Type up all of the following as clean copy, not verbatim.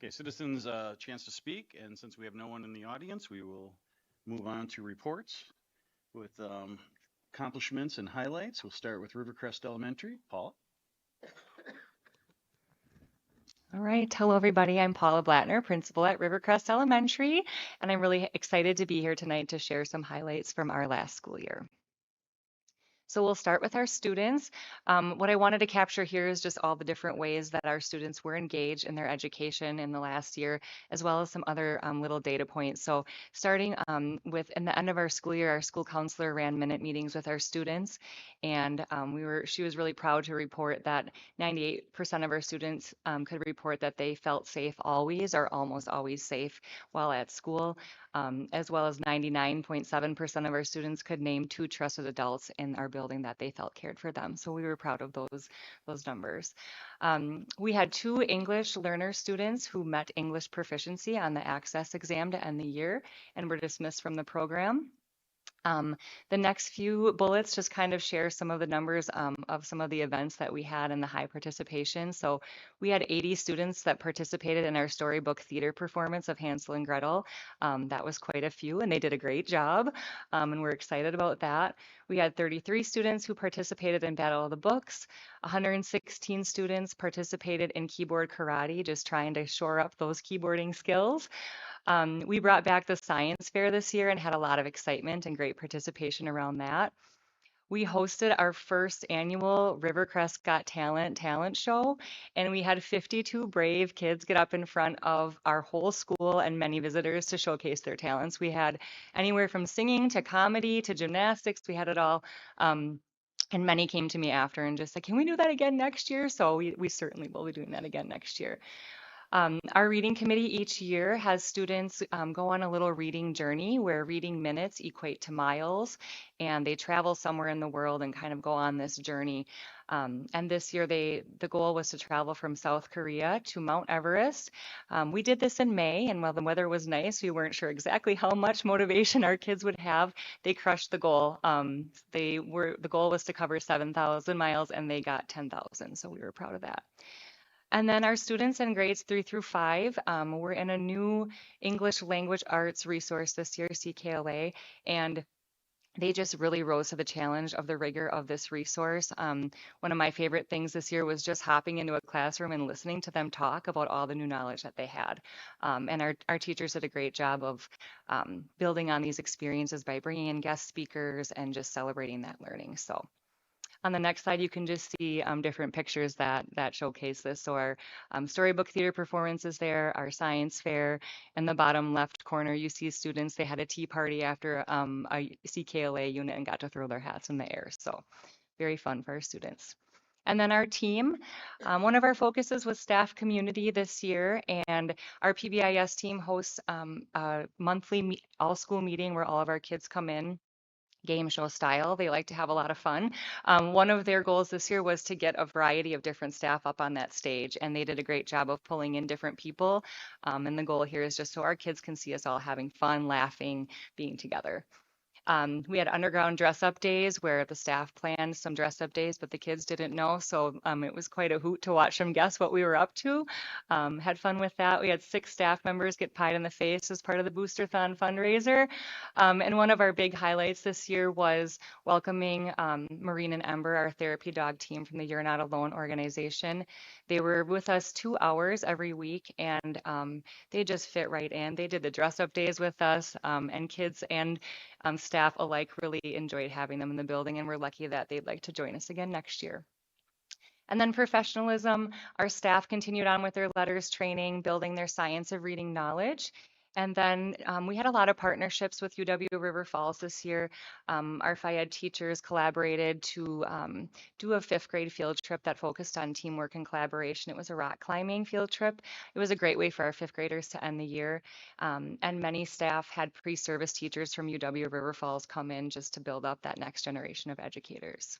Okay, citizens, chance to speak, and since we have no one in the audience, we will move on to reports with accomplishments and highlights. We'll start with Rivercrest Elementary. Paula? All right. Hello, everybody. I'm Paula Blattner, principal at Rivercrest Elementary, and I'm really excited to be here tonight to share some highlights from our last school year. So we'll start with our students. What I wanted to capture here is just all the different ways that our students were engaged in their education in the last year, as well as some other little data points. So starting with in the end of our school year, our school counselor ran minute meetings with our students, and she was really proud to report that 98% of our students could report that they felt safe always or almost always safe while at school, as well as 99.7% of our students could name 2 trusted adults in our building that they felt cared for them. So we were proud of those numbers. We had 2 English learner students who met English proficiency on the Access exam to end the year and were dismissed from the program. The next few bullets just kind of share some of the numbers of some of the events that we had in the high participation. So we had 80 students that participated in our storybook theater performance of Hansel and Gretel. That was quite a few, and they did a great job, and we're excited about that. We had 33 students who participated in Battle of the Books. 116 students participated in keyboard karate, just trying to shore up those keyboarding skills. We brought back the science fair this year and had a lot of excitement and great participation around that. We hosted our first annual Rivercrest Got talent show, and we had 52 brave kids get up in front of our whole school and many visitors to showcase their talents. We had anywhere from singing to comedy to gymnastics. We had it all. And many came to me after and just said, can we do that again next year? So we certainly will be doing that again next year. Our reading committee each year has students go on a little reading journey where reading minutes equate to miles, and they travel somewhere in the world and kind of go on this journey. And this year, the goal was to travel from South Korea to Mount Everest. We did this in May, and while the weather was nice, we weren't sure exactly how much motivation our kids would have. They crushed the goal. The goal was to cover 7,000 miles, and they got 10,000. So we were proud of that. And then our students in grades 3 through 5 were in a new English language arts resource this year, CKLA, and they just really rose to the challenge of the rigor of this resource. One of my favorite things this year was just hopping into a classroom and listening to them talk about all the new knowledge that they had. And our teachers did a great job of building on these experiences by bringing in guest speakers and just celebrating that learning. So on the next slide, you can just see different pictures that showcase this. So our storybook theater performance is there, our science fair. In the bottom left corner, you see students, they had a tea party after a CKLA unit and got to throw their hats in the air. So very fun for our students. And then our team, one of our focuses was staff community this year, and our PBIS team hosts a monthly all-school meeting where all of our kids come in game show style. They like to have a lot of fun. One of their goals this year was to get a variety of different staff up on that stage, and they did a great job of pulling in different people. And the goal here is just so our kids can see us all having fun, laughing, being together. We had underground dress up days where the staff planned some dress up days, but the kids didn't know. So it was quite a hoot to watch them guess what we were up to. Had fun with that. We had 6 staff members get pied in the face as part of the Boosterthon fundraiser. And one of our big highlights this year was welcoming Maureen and Ember, our therapy dog team from the You're Not Alone organization. They were with us 2 hours every week, and they just fit right in. They did the dress up days with us, and kids and staff alike really enjoyed having them in the building, and we're lucky that they'd like to join us again next year. And then professionalism, our staff continued on with their letters training, building their science of reading knowledge. And then we had a lot of partnerships with UW River Falls this year. Our FIED teachers collaborated to do a 5th grade field trip that focused on teamwork and collaboration. It was a rock climbing field trip. It was a great way for our 5th graders to end the year. And many staff had pre-service teachers from UW River Falls come in just to build up that next generation of educators.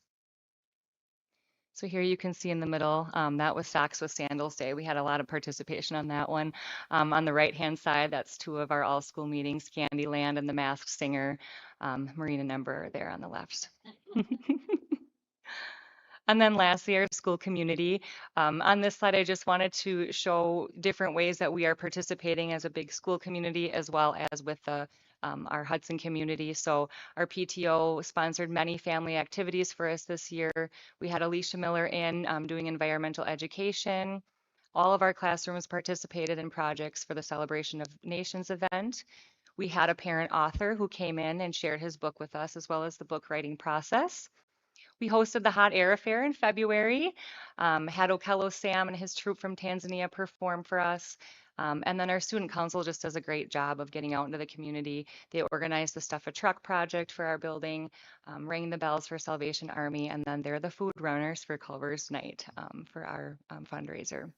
So here you can see in the middle, that was Socks with Sandals Day. We had a lot of participation on that one. On the right-hand side, that's 2 of our all-school meetings, Candyland and the Masked Singer. Marina and Ember are there on the left. And then lastly, our school community. On this slide, I just wanted to show different ways that we are participating as a big school community as well as with our Hudson community. So our PTO sponsored many family activities for us this year. We had Alicia Miller in doing environmental education. All of our classrooms participated in projects for the Celebration of Nations event. We had a parent author who came in and shared his book with us, as well as the book writing process. We hosted the Hot Air Affair in February, had Okello Sam and his troupe from Tanzania perform for us. And then our student council just does a great job of getting out into the community. They organized the Stuff a Truck project for our building, rang the bells for Salvation Army, and then they're the food runners for Culver's Night for our fundraiser.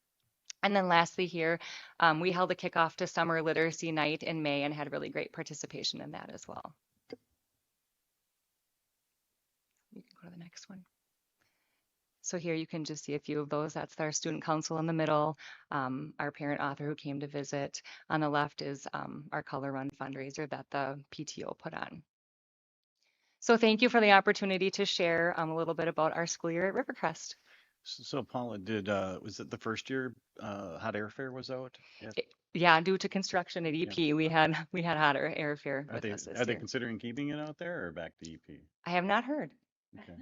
And then lastly here, we held a kickoff to Summer Literacy Night in May and had really great participation in that as well. You can go to the next one. So here you can just see a few of those. That's our student council in the middle, our parent author who came to visit. On the left is our Color Run fundraiser that the PTO put on. So thank you for the opportunity to share a little bit about our school year at Rivercrest. So Paula, was it the first year Hot Air Fair was out? Yeah. Yeah, due to construction at EP, we had Hot Air Fair with us this Are they year. considering keeping it out there or back to EP? I have not heard. Okay.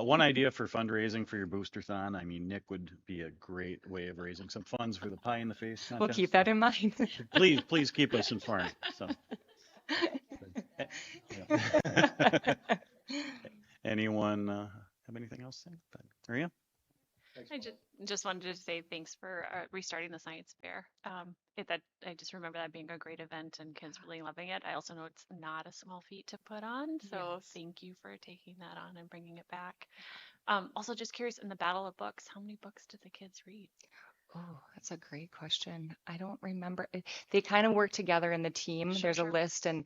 One idea for fundraising for your booster-thon, I mean, Nick would be a great way of raising some funds for the Pie in the Face We'll contest. keep that in mind. Please keep us informed. So, yeah. Anyone have anything else to say? Maria? I just wanted to say thanks for restarting the science fair. I just remember that being a great event and kids really loving it. I also know it's not a small feat to put on, so Yes. thank you for taking that on and bringing it back. Also, just curious, in the Battle of Books, how many books did the kids read? Oh, that's a great question. I don't remember. They kind of work together in the team. Sure, There's a sure. list, and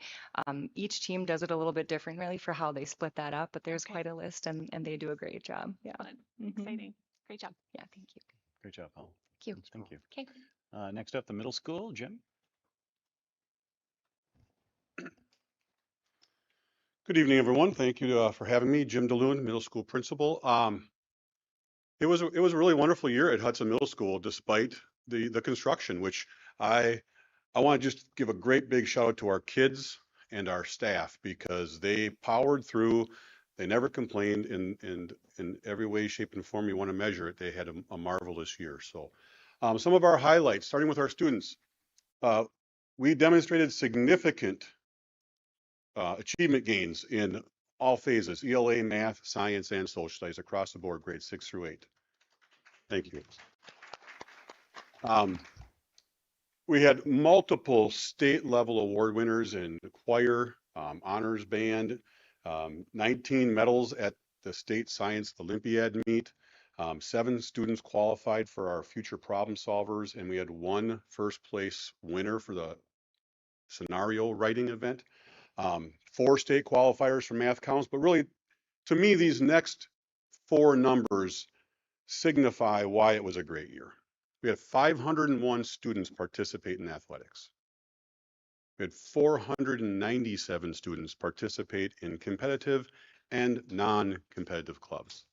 each team does it a little bit differently for how they split that up, but there's Okay. quite a list, and they do a great job. Yeah. Fun. Mhm. Exciting. Great job. Yeah, thank you. Great job, Paul. Thank you. Thank you. Okay. Next up, the middle school, Jim. Good evening, everyone. Thank you for having me, Jim DeLune, middle school principal. It was a really wonderful year at Hudson Middle School, despite the construction, which I want to just give a great big shout out to our kids and our staff because they powered through. They never complained in every way, shape, and form you want to measure it. They had a marvelous year. So, some of our highlights, starting with our students, we demonstrated significant achievement gains in all phases, ELA, math, science, and social studies across the board, grades 6 through 8. Thank you. We had multiple state level award winners in choir, honors band, 19 medals at the state science Olympiad meet. 7 students qualified for our future problem solvers, and we had 1 first place winner for the scenario writing event. 4 state qualifiers for math counts, but really, to me, these next 4 numbers signify why it was a great year. We had 501 students participate in athletics. We had 497 students participate in competitive and non-competitive clubs.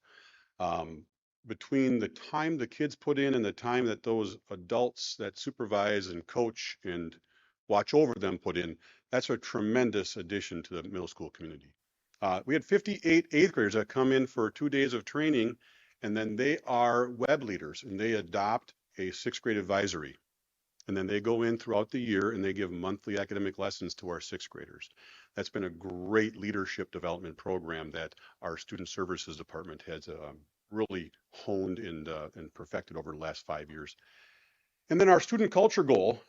Between the time the kids put in and the time that those adults that supervise and coach and watch over them put in, that's a tremendous addition to the middle school community. We had 58 8th graders that come in for 2 days of training, and then they are web leaders and they adopt a 6th grade advisory. And then they go in throughout the year and they give monthly academic lessons to our 6th graders. That's been a great leadership development program that our student services department has really honed and perfected over the last 5 years. And then our student culture goal,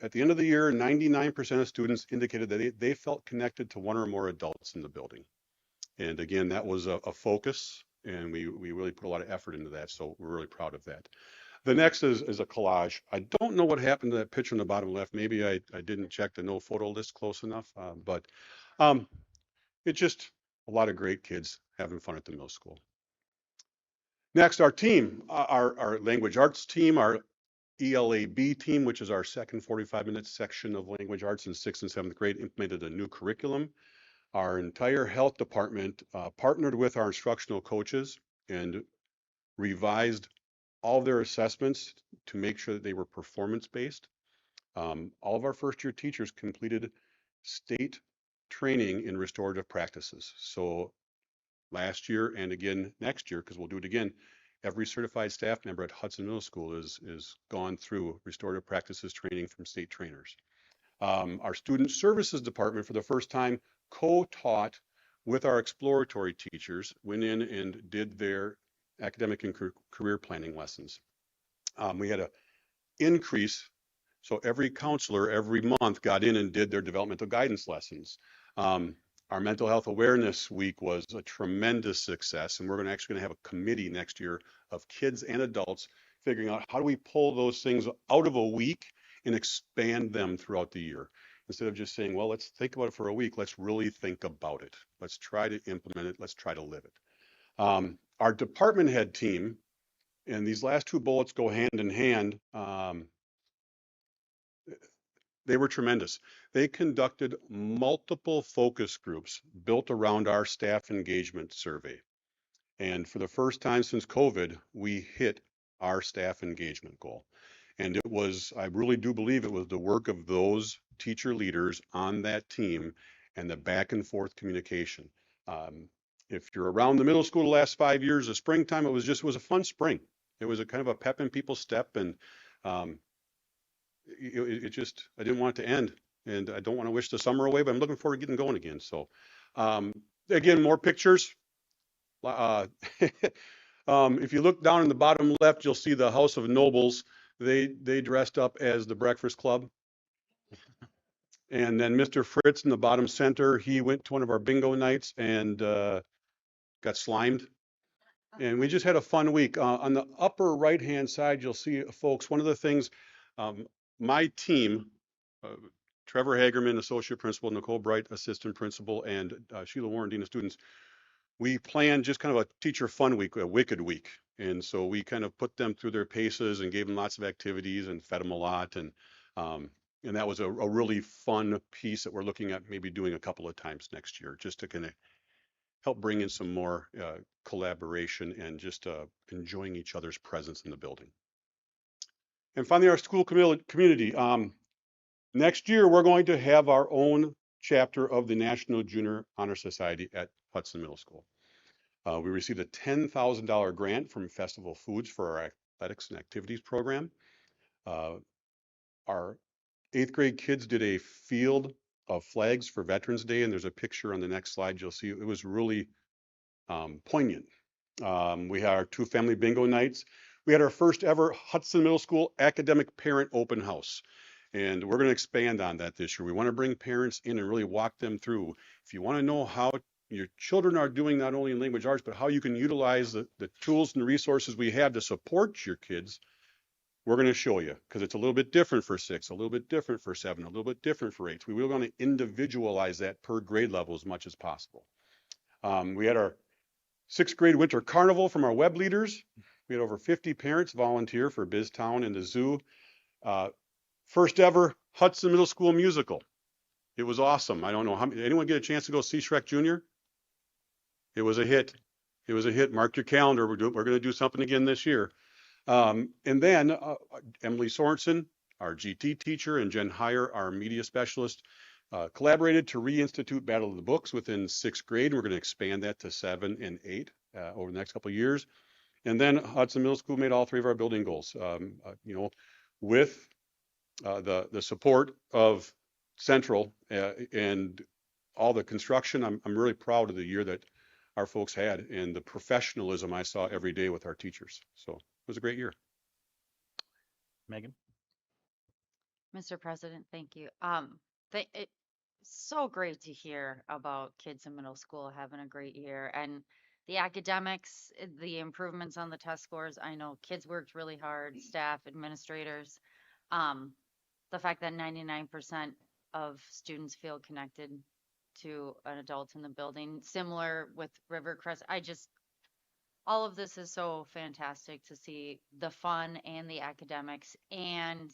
at the end of the year, 99% of students indicated that they felt connected to one or more adults in the building. And again, that was a focus, and we really put a lot of effort into that, so we're really proud of that. The next is a collage. I don't know what happened to that picture in the bottom left. Maybe I didn't check the no photo list close enough, but it's just a lot of great kids having fun at the middle school. Next, our team, our language arts team, our ELAB team, which is our second 45-minute section of language arts in 6th and 7th grade, implemented a new curriculum. Our entire health department partnered with our instructional coaches and revised all of their assessments to make sure that they were performance-based. All of our first-year teachers completed state training in restorative practices. So last year and again next year, because we'll do it again, every certified staff member at Hudson Middle School is gone through restorative practices training from state trainers. Our student services department, for the first time, co-taught with our exploratory teachers, went in and did their academic and career planning lessons. We had an increase, so every counselor every month got in and did their developmental guidance lessons. Our mental health awareness week was a tremendous success, and we're actually going to have a committee next year of kids and adults figuring out how do we pull those things out of a week and expand them throughout the year. Instead of just saying, well, let's think about it for a week, let's really think about it. Let's try to implement it. Let's try to live it. Our department head team, and these last two bullets go hand in hand, they were tremendous. They conducted multiple focus groups built around our staff engagement survey. And for the first time since COVID, we hit our staff engagement goal. And it was, I really do believe it was the work of those teacher leaders on that team and the back and forth communication. If you're around the middle school the last 5 years, the springtime, it was a fun spring. It was a kind of a pep in people's step, and it just, I didn't want it to end, and I don't want to wish the summer away, but I'm looking forward to getting going again. So again, more pictures. If you look down in the bottom left, you'll see the House of Nobles. They dressed up as the Breakfast Club. And then Mr. Fritz in the bottom center, he went to one of our bingo nights and got slimed. And we just had a fun week. On the upper right-hand side, you'll see, folks, one of the things, my team, Trevor Hagerman, associate principal, Nicole Bright, assistant principal, and Sheila Warren, dean of students, we planned just kind of a teacher fun week, a wicked week. And so we kind of put them through their paces and gave them lots of activities and fed them a lot. And that was a really fun piece that we're looking at maybe doing a couple of times next year, just to kind of help bring in some more collaboration and just enjoying each other's presence in the building. And finally, our school community. Next year, we're going to have our own chapter of the National Junior Honor Society at Hudson Middle School. We received a $10,000 grant from Festival Foods for our athletics and activities program. Our 8th grade kids did a field of flags for Veterans Day, and there's a picture on the next slide. You'll see it was really poignant. We had our 2 family bingo nights. We had our first ever Hudson Middle School academic parent open house. And we're going to expand on that this year. We want to bring parents in and really walk them through. If you want to know how your children are doing, not only in language arts, but how you can utilize the tools and resources we have to support your kids, we're going to show you, because it's a little bit different for 6, a little bit different for 7, a little bit different for 8. We will want to individualize that per grade level as much as possible. We had our 6th grade winter carnival from our web leaders. We had over 50 parents volunteer for BizTown and the zoo. First ever Hudson Middle School musical. It was awesome. I don't know, anyone get a chance to go see Shrek Jr.? It was a hit. It was a hit. Mark your calendar. We're going to do something again this year. And then Emily Sorensen, our GT teacher, and Jen Heyer, our media specialist, collaborated to reinstitute Battle of the Books within 6th grade. We're going to expand that to 7 and 8 over the next couple of years. And then Hudson Middle School made all 3 of our building goals. With the support of Central and all the construction, I'm really proud of the year that our folks had and the professionalism I saw every day with our teachers. So it was a great year. Megan? Mr. President, thank you. It's so great to hear about kids in middle school having a great year, and the academics, the improvements on the test scores. I know kids worked really hard, staff, administrators. The fact that 99% of students feel connected to an adult in the building, similar with Rivercrest. All of this is so fantastic to see the fun and the academics and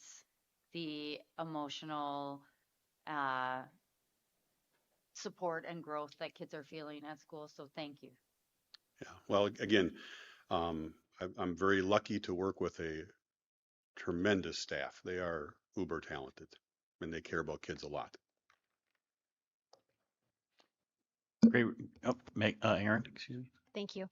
the emotional support and growth that kids are feeling at school. So thank you. Yeah. Well, again, I'm very lucky to work with a tremendous staff. They are uber talented and they care about kids a lot. Great. Oh, Aaron, excuse me. Thank you.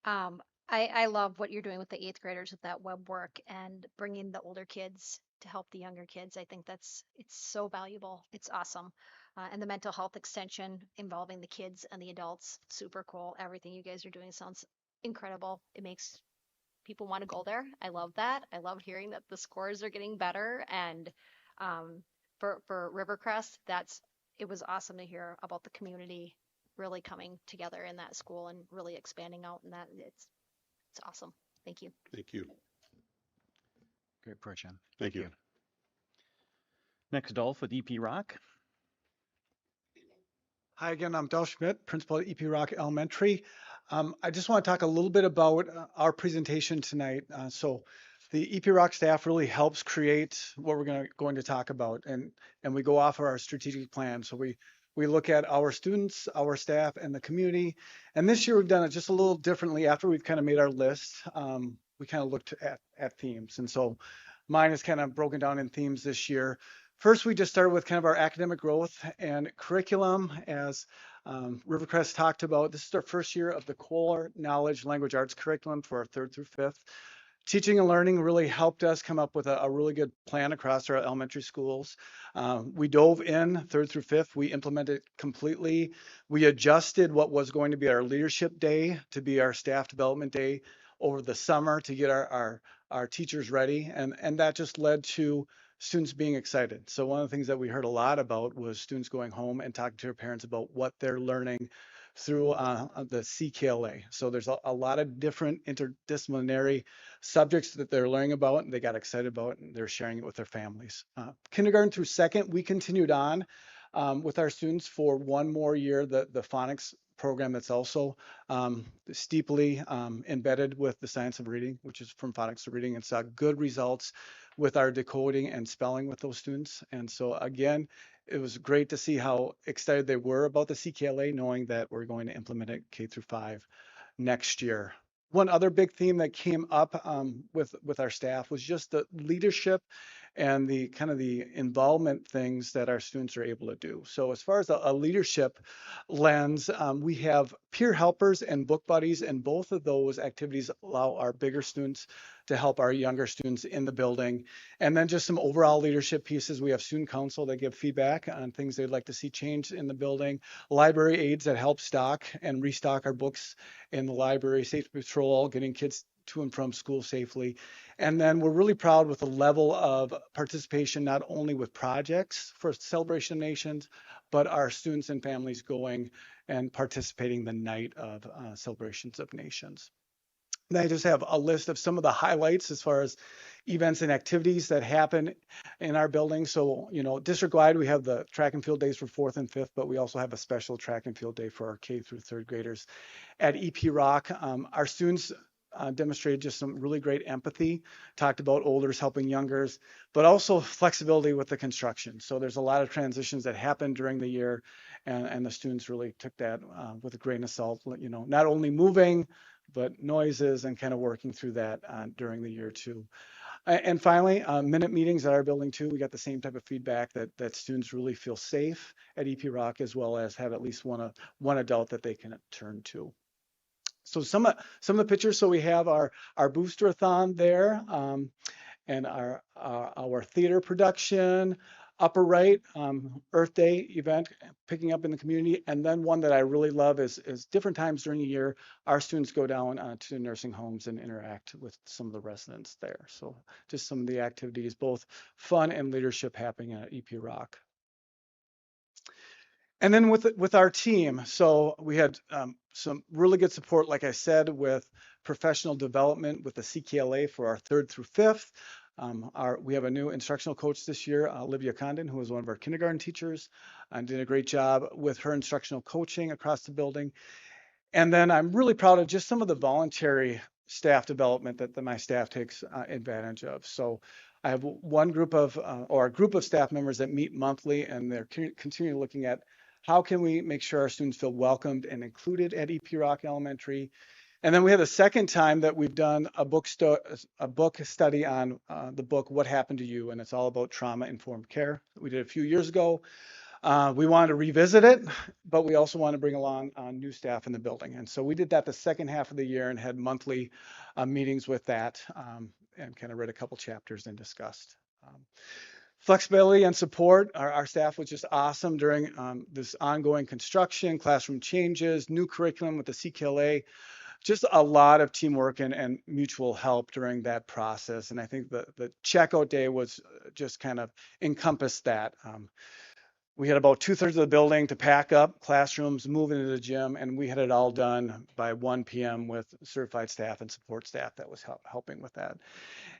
Um, I love what you're doing with the eighth graders with that web work and bringing the older kids to help the younger kids. I think it's so valuable. It's awesome. And the mental health extension involving the kids and the adults, super cool. Everything you guys are doing sounds incredible. It makes people want to go there. I love that. I love hearing that the scores are getting better. And for Rivercrest, it was awesome to hear about the community really coming together in that school and really expanding out. And that it's awesome. Thank you. Thank you. Great report, John. Thank you. Next, Dolph with EP Rock. Hi again, I'm Del Schmidt, principal at EP Rock Elementary. I just want to talk a little bit about our presentation tonight. So the EP Rock staff really helps create what we're going to talk about, and we go off of our strategic plan. So we look at our students, our staff, and the community. And this year we've done it just a little differently. After we've kind of made our list, we kind of looked at themes. And so mine is kind of broken down in themes this year. First, we just started with kind of our academic growth and curriculum. As Rivercrest talked about, this is our first year of the core knowledge language arts curriculum for our third through fifth. Teaching and learning really helped us come up with a really good plan across our elementary schools. We dove in third through fifth. We implemented completely. We adjusted what was going to be our leadership day to be our staff development day over the summer to get our teachers ready. And that just led to students being excited. So one of the things that we heard a lot about was students going home and talking to their parents about what they're learning through the CKLA. So there's a lot of different interdisciplinary subjects that they're learning about and they got excited about and they're sharing it with their families. Kindergarten through second, we continued on with our students for one more year, the phonics program that's also steeply embedded with the science of reading, which is from phonics to reading, and saw good results with our decoding and spelling with those students. And so again, it was great to see how excited they were about the CKLA, knowing that we're going to implement it K through 5 next year. One other big theme that came up with our staff was just the leadership and the kind of the involvement things that our students are able to do. So as far as a leadership lens, we have peer helpers and book buddies, and both of those activities allow our bigger students to help our younger students in the building. And then just some overall leadership pieces. We have student council that give feedback on things they'd like to see changed in the building, library aides that help stock and restock our books in the library, safety patrol, getting kids to and from school safely. And then we're really proud with the level of participation, not only with projects for Celebration of Nations, but our students and families going and participating the night of Celebrations of Nations. And I just have a list of some of the highlights as far as events and activities that happen in our building. So, you know, district-wide, we have the track and field days for fourth and fifth, but we also have a special track and field day for our K through third graders. At EP Rock, our students demonstrated just some really great empathy, talked about olders helping youngers, but also flexibility with the construction. So there's a lot of transitions that happened during the year, and the students really took that with a grain of salt, you know, not only moving, but noises and kind of working through that during the year too. And finally, minute meetings at our building too. We got the same type of feedback that students really feel safe at EP Rock, as well as have at least one adult that they can turn to. So some of the pictures. So we have our booster-a-thon there, and our theater production. Upper right, Earth Day event picking up in the community. And then one that I really love is different times during the year, our students go down to nursing homes and interact with some of the residents there. So just some of the activities, both fun and leadership happening at EP Rock. And then with our team, so we had some really good support, like I said, with professional development with the CKLA for our third through fifth. We have a new instructional coach this year, Olivia Condon, who is one of our kindergarten teachers, and did a great job with her instructional coaching across the building. And then I'm really proud of just some of the voluntary staff development that my staff takes advantage of. So I have one group of, or a group of staff members that meet monthly, and they're continually looking at how can we make sure our students feel welcomed and included at EP Rock Elementary. And then we had a second time that we've done a book study on the book What Happened to You, and it's all about trauma-informed care. We did a few years ago. We wanted to revisit it, but we also want to bring along new staff in the building. And so we did that the second half of the year and had monthly meetings with that and kind of read a couple chapters and discussed. Flexibility and support. Our staff was just awesome during this ongoing construction, classroom changes, new curriculum with the CKLA. Just a lot of teamwork and mutual help during that process. And I think the checkout day was just kind of encompassed that. We had about 2/3 of the building to pack up, classrooms, move into the gym, and we had it all done by 1 p.m. with certified staff and support staff that was helping with that.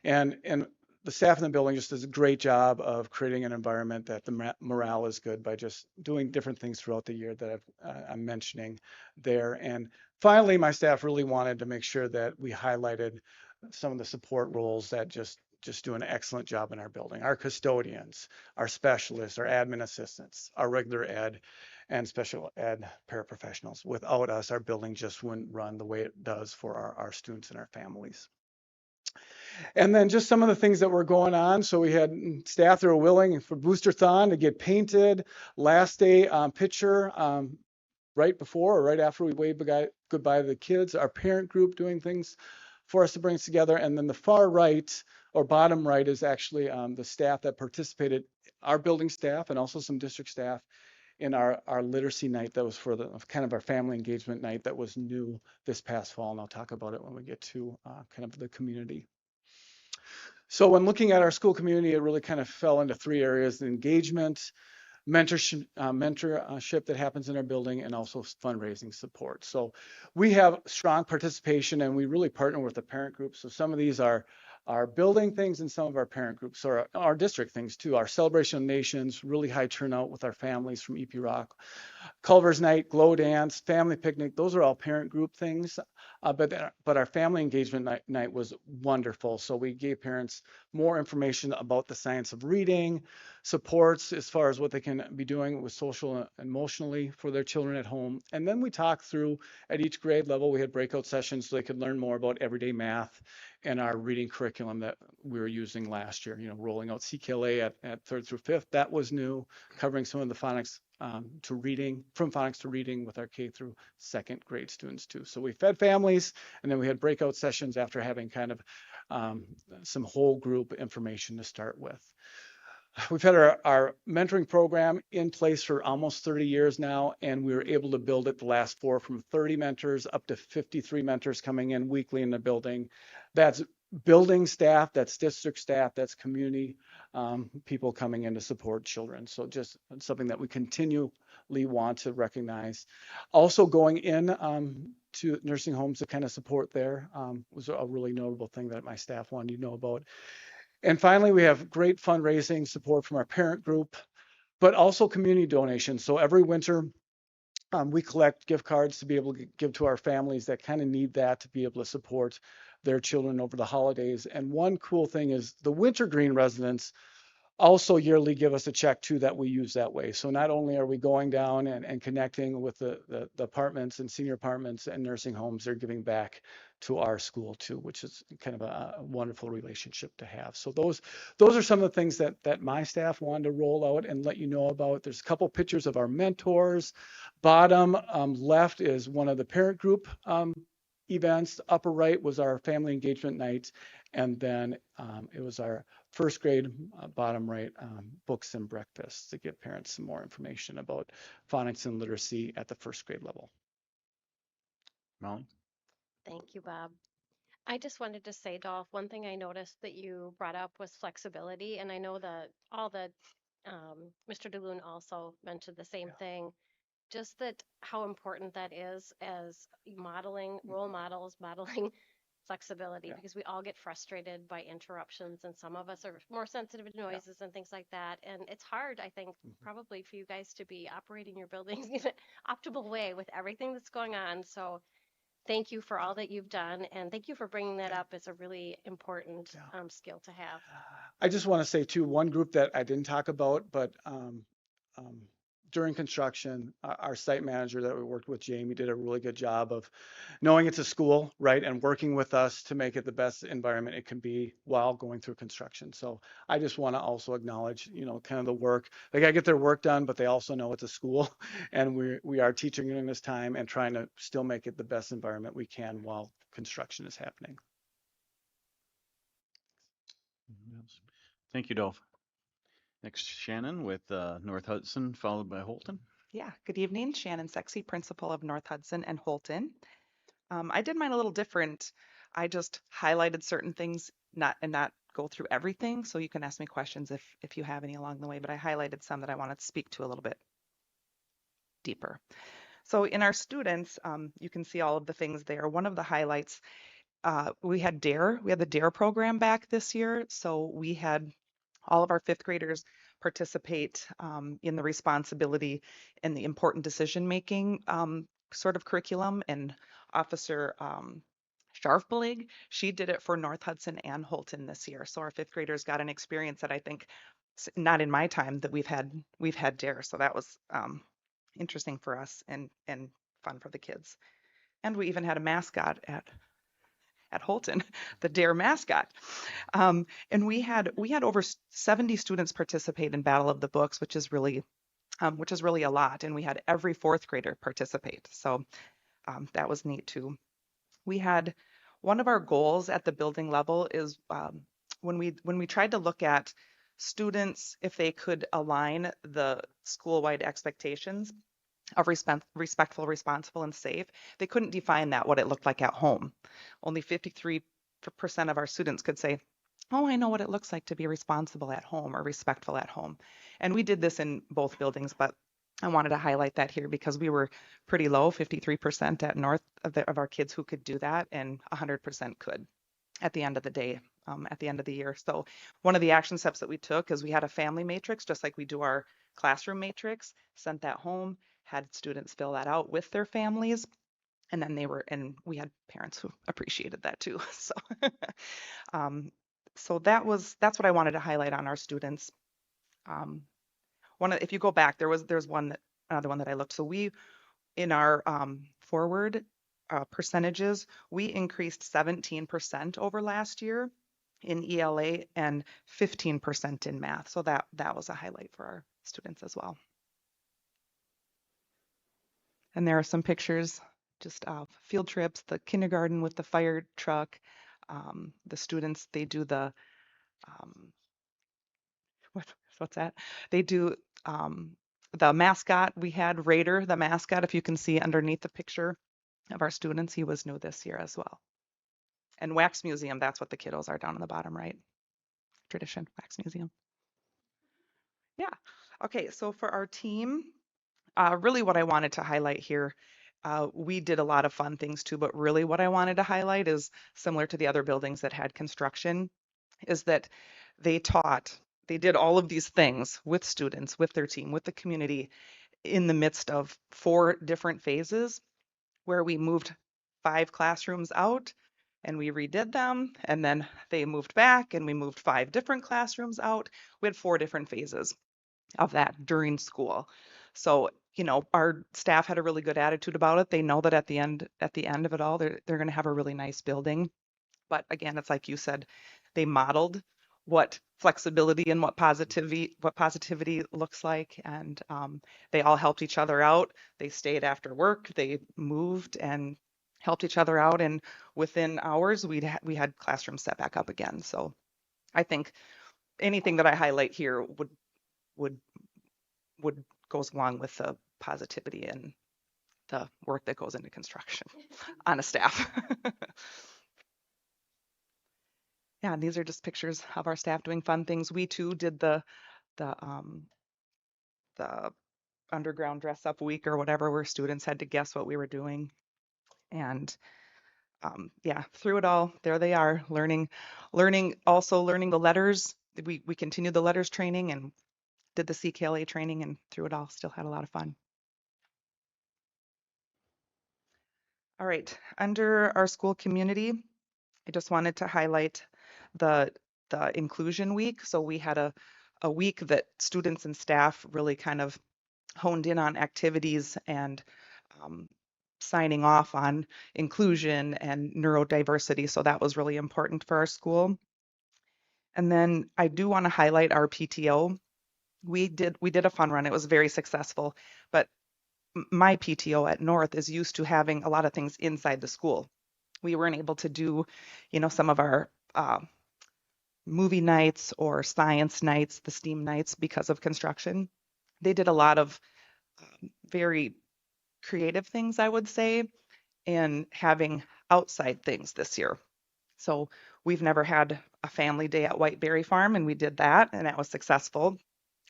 And the staff in the building just does a great job of creating an environment that the morale is good by just doing different things throughout the year that I'm mentioning there. And finally, my staff really wanted to make sure that we highlighted some of the support roles that just do an excellent job in our building. Our custodians, our specialists, our admin assistants, our regular ed and special ed paraprofessionals. Without us, our building just wouldn't run the way it does for our students and our families. And then just some of the things that were going on. So we had staff that were willing for Booster-thon to get painted. Last day picture right before or right after we waved goodbye to the kids. Our parent group doing things for us to bring us together. And then the far right or bottom right is actually the staff that participated, our building staff and also some district staff in our literacy night that was for the kind of our family engagement night that was new this past fall. And I'll talk about it when we get to kind of the community. So when looking at our school community, it really kind of fell into 3 areas: the engagement, mentorship that happens in our building, and also fundraising support. So we have strong participation and we really partner with the parent group. So some of these are our building things and some of our parent groups, or our district things too. Our Celebration of Nations, really high turnout with our families from EP Rock. Culver's Night, Glow Dance, Family Picnic, those are all parent group things. But our family engagement night was wonderful. So we gave parents more information about the science of reading, supports as far as what they can be doing with social and emotionally for their children at home. And then we talked through at each grade level, we had breakout sessions so they could learn more about everyday math and our reading curriculum that we were using last year, rolling out CKLA at 3rd through 5th. That was new, covering some of the phonics to reading, from phonics to reading with our K through 2nd grade students too. So we fed families and then we had breakout sessions after having kind of some whole group information to start with. We've had our mentoring program in place for almost 30 years now, and we were able to build it the last 4 from 30 mentors up to 53 mentors coming in weekly in the building. That's building staff, that's district staff, that's community people coming in to support children. So just something that we continually want to recognize. Also going in to nursing homes to kind of support there was a really notable thing that my staff wanted to know about. And finally, we have great fundraising support from our parent group, but also community donations. So every winter, we collect gift cards to be able to give to our families that kind of need that to be able to support their children over the holidays. And one cool thing is the Wintergreen residents also yearly give us a check too that we use that way. So not only are we going down and connecting with the apartments and senior apartments and nursing homes, they're giving back to our school too, which is kind of a wonderful relationship to have. So those are some of the things that my staff wanted to roll out and let you know about. There's a couple pictures of our mentors. Bottom left is one of the parent group events. Upper right was our family engagement night. And then it was our 1st grade, bottom right, books and breakfasts to give parents some more information about phonics and literacy at the 1st grade level. Molly? Thank you, Bob. I just wanted to say, Dolph, one thing I noticed that you brought up was flexibility, and I know that Mr. DeLune also mentioned the same thing. Just that how important that is as modeling role models, modeling flexibility, because we all get frustrated by interruptions, and some of us are more sensitive to noises and things like that. And it's hard, I think, probably for you guys to be operating your buildings in an optimal way with everything that's going on. So thank you for all that you've done, and thank you for bringing that up. It's a really important skill to have. I just want to say too, one group that I didn't talk about, but during construction, our site manager that we worked with, Jamie, did a really good job of knowing it's a school, right, and working with us to make it the best environment it can be while going through construction. So I just want to also acknowledge, kind of the work. They got to get their work done, but they also know it's a school, and we are teaching during this time and trying to still make it the best environment we can while construction is happening. Thank you, Dolph. Next, Shannon with North Hudson, followed by Holton. Yeah, good evening. Shannon Sexy, principal of North Hudson and Holton. I did mine a little different. I just highlighted certain things, not go through everything. So you can ask me questions if you have any along the way, but I highlighted some that I wanted to speak to a little bit deeper. So in our students, you can see all of the things there. One of the highlights, we had DARE. We had the DARE program back this year. So we had all of our fifth graders participate in the responsibility and the important decision making sort of curriculum. And Officer Sharfbelig, she did it for North Hudson and Holton this year. So our fifth graders got an experience that I think not in my time that we've had DARE. So that was interesting for us and fun for the kids. And we even had a mascot at Holton, the DARE mascot. And we had over 70 students participate in Battle of the Books, which is really a lot. And we had every fourth grader participate. So that was neat too. We had one of our goals at the building level is when we tried to look at students, if they could align the school-wide expectations of respectful, responsible, and safe, they couldn't define that what it looked like at home. Only 53% of our students could say, oh, I know what it looks like to be responsible at home or respectful at home. And we did this in both buildings, but I wanted to highlight that here because we were pretty low, 53% at North of our kids who could do that, and 100% could at the end of the day, at the end of the year. So one of the action steps that we took is we had a family matrix, just like we do our classroom matrix, sent that home, had students fill that out with their families. And then and we had parents who appreciated that too. So, so that's what I wanted to highlight on our students. If you go back, there's another one that I looked. So we, in our forward percentages, we increased 17% over last year in ELA and 15% in math. So that was a highlight for our students as well. And there are some pictures just of field trips, the kindergarten with the fire truck, the students, they do the, what's that? They do the mascot. We had Raider, the mascot, if you can see underneath the picture of our students, he was new this year as well. And Wax Museum, that's what the kiddos are down on the bottom right. Tradition, Wax Museum. Yeah, okay, so for our team, really what I wanted to highlight here, we did a lot of fun things too, but really what I wanted to highlight is similar to the other buildings that had construction, is that they did all of these things with students, with their team, with the community in the midst of 4 different phases where we moved 5 classrooms out and we redid them, and then they moved back and we moved 5 different classrooms out. We had 4 different phases of that during school. So, our staff had a really good attitude about it. They know that at the end of it all, they're going to have a really nice building. But again, it's like you said, they modeled what flexibility and what positivity looks like, and they all helped each other out. They stayed after work, they moved and helped each other out, and within hours we had classrooms set back up again. So I think anything that I highlight here would goes along with the positivity and the work that goes into construction on a staff. Yeah, and these are just pictures of our staff doing fun things. We too did the underground dress up week or whatever, where students had to guess what we were doing. And yeah, through it all, there they are, learning the letters. We continued the letters training and did the CKLA training, and through it all, still had a lot of fun. All right, under our school community, I just wanted to highlight the inclusion week. So we had a week that students and staff really kind of honed in on activities and um, signing off on inclusion and neurodiversity. So that was really important for our school. And then I do want to highlight our PTO. We did a fun run. It was very successful, but my PTO at North is used to having a lot of things inside the school. We weren't able to do, some of our movie nights or science nights, the STEAM nights, because of construction. They did a lot of very creative things, I would say, and having outside things this year. So we've never had a family day at Whiteberry Farm, and we did that, and that was successful.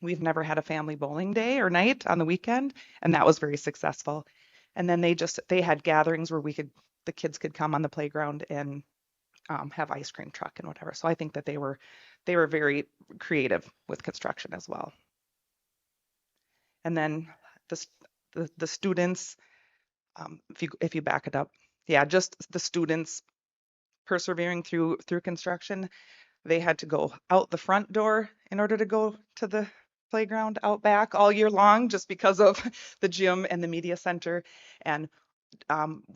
We've never had a family bowling day or night on the weekend, and that was very successful. And then they had gatherings where the kids could come on the playground and have ice cream truck and whatever. So I think that they were very creative with construction as well. And then the the students, if you back it up, yeah, just the students persevering through construction. They had to go out the front door in order to go to the playground out back all year long, just because of the gym and the media center. And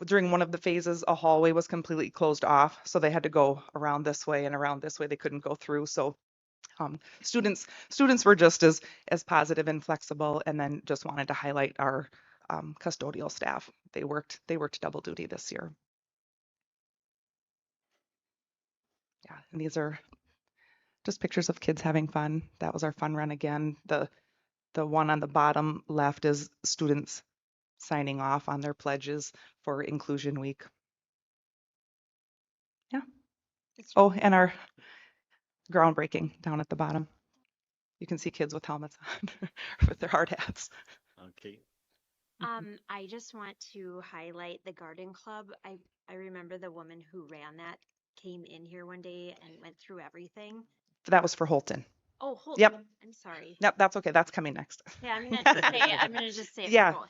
during one of the phases, a hallway was completely closed off, so they had to go around this way and around this way. They couldn't go through. So students were just as positive and flexible, and then just wanted to highlight our custodial staff. They worked double duty this year. Yeah, and these are just pictures of kids having fun. That was our fun run again. The one on the bottom left is students signing off on their pledges for Inclusion Week. Yeah. Oh, and our groundbreaking down at the bottom. You can see kids with helmets on, with their hard hats. Okay. I just want to highlight the garden club. I remember the woman who ran that came in here one day and went through everything. That was for Holton. Oh, Holton. Yep. I'm sorry. Yep, that's okay. That's coming next. Yeah, I'm gonna just say it Yeah. for both.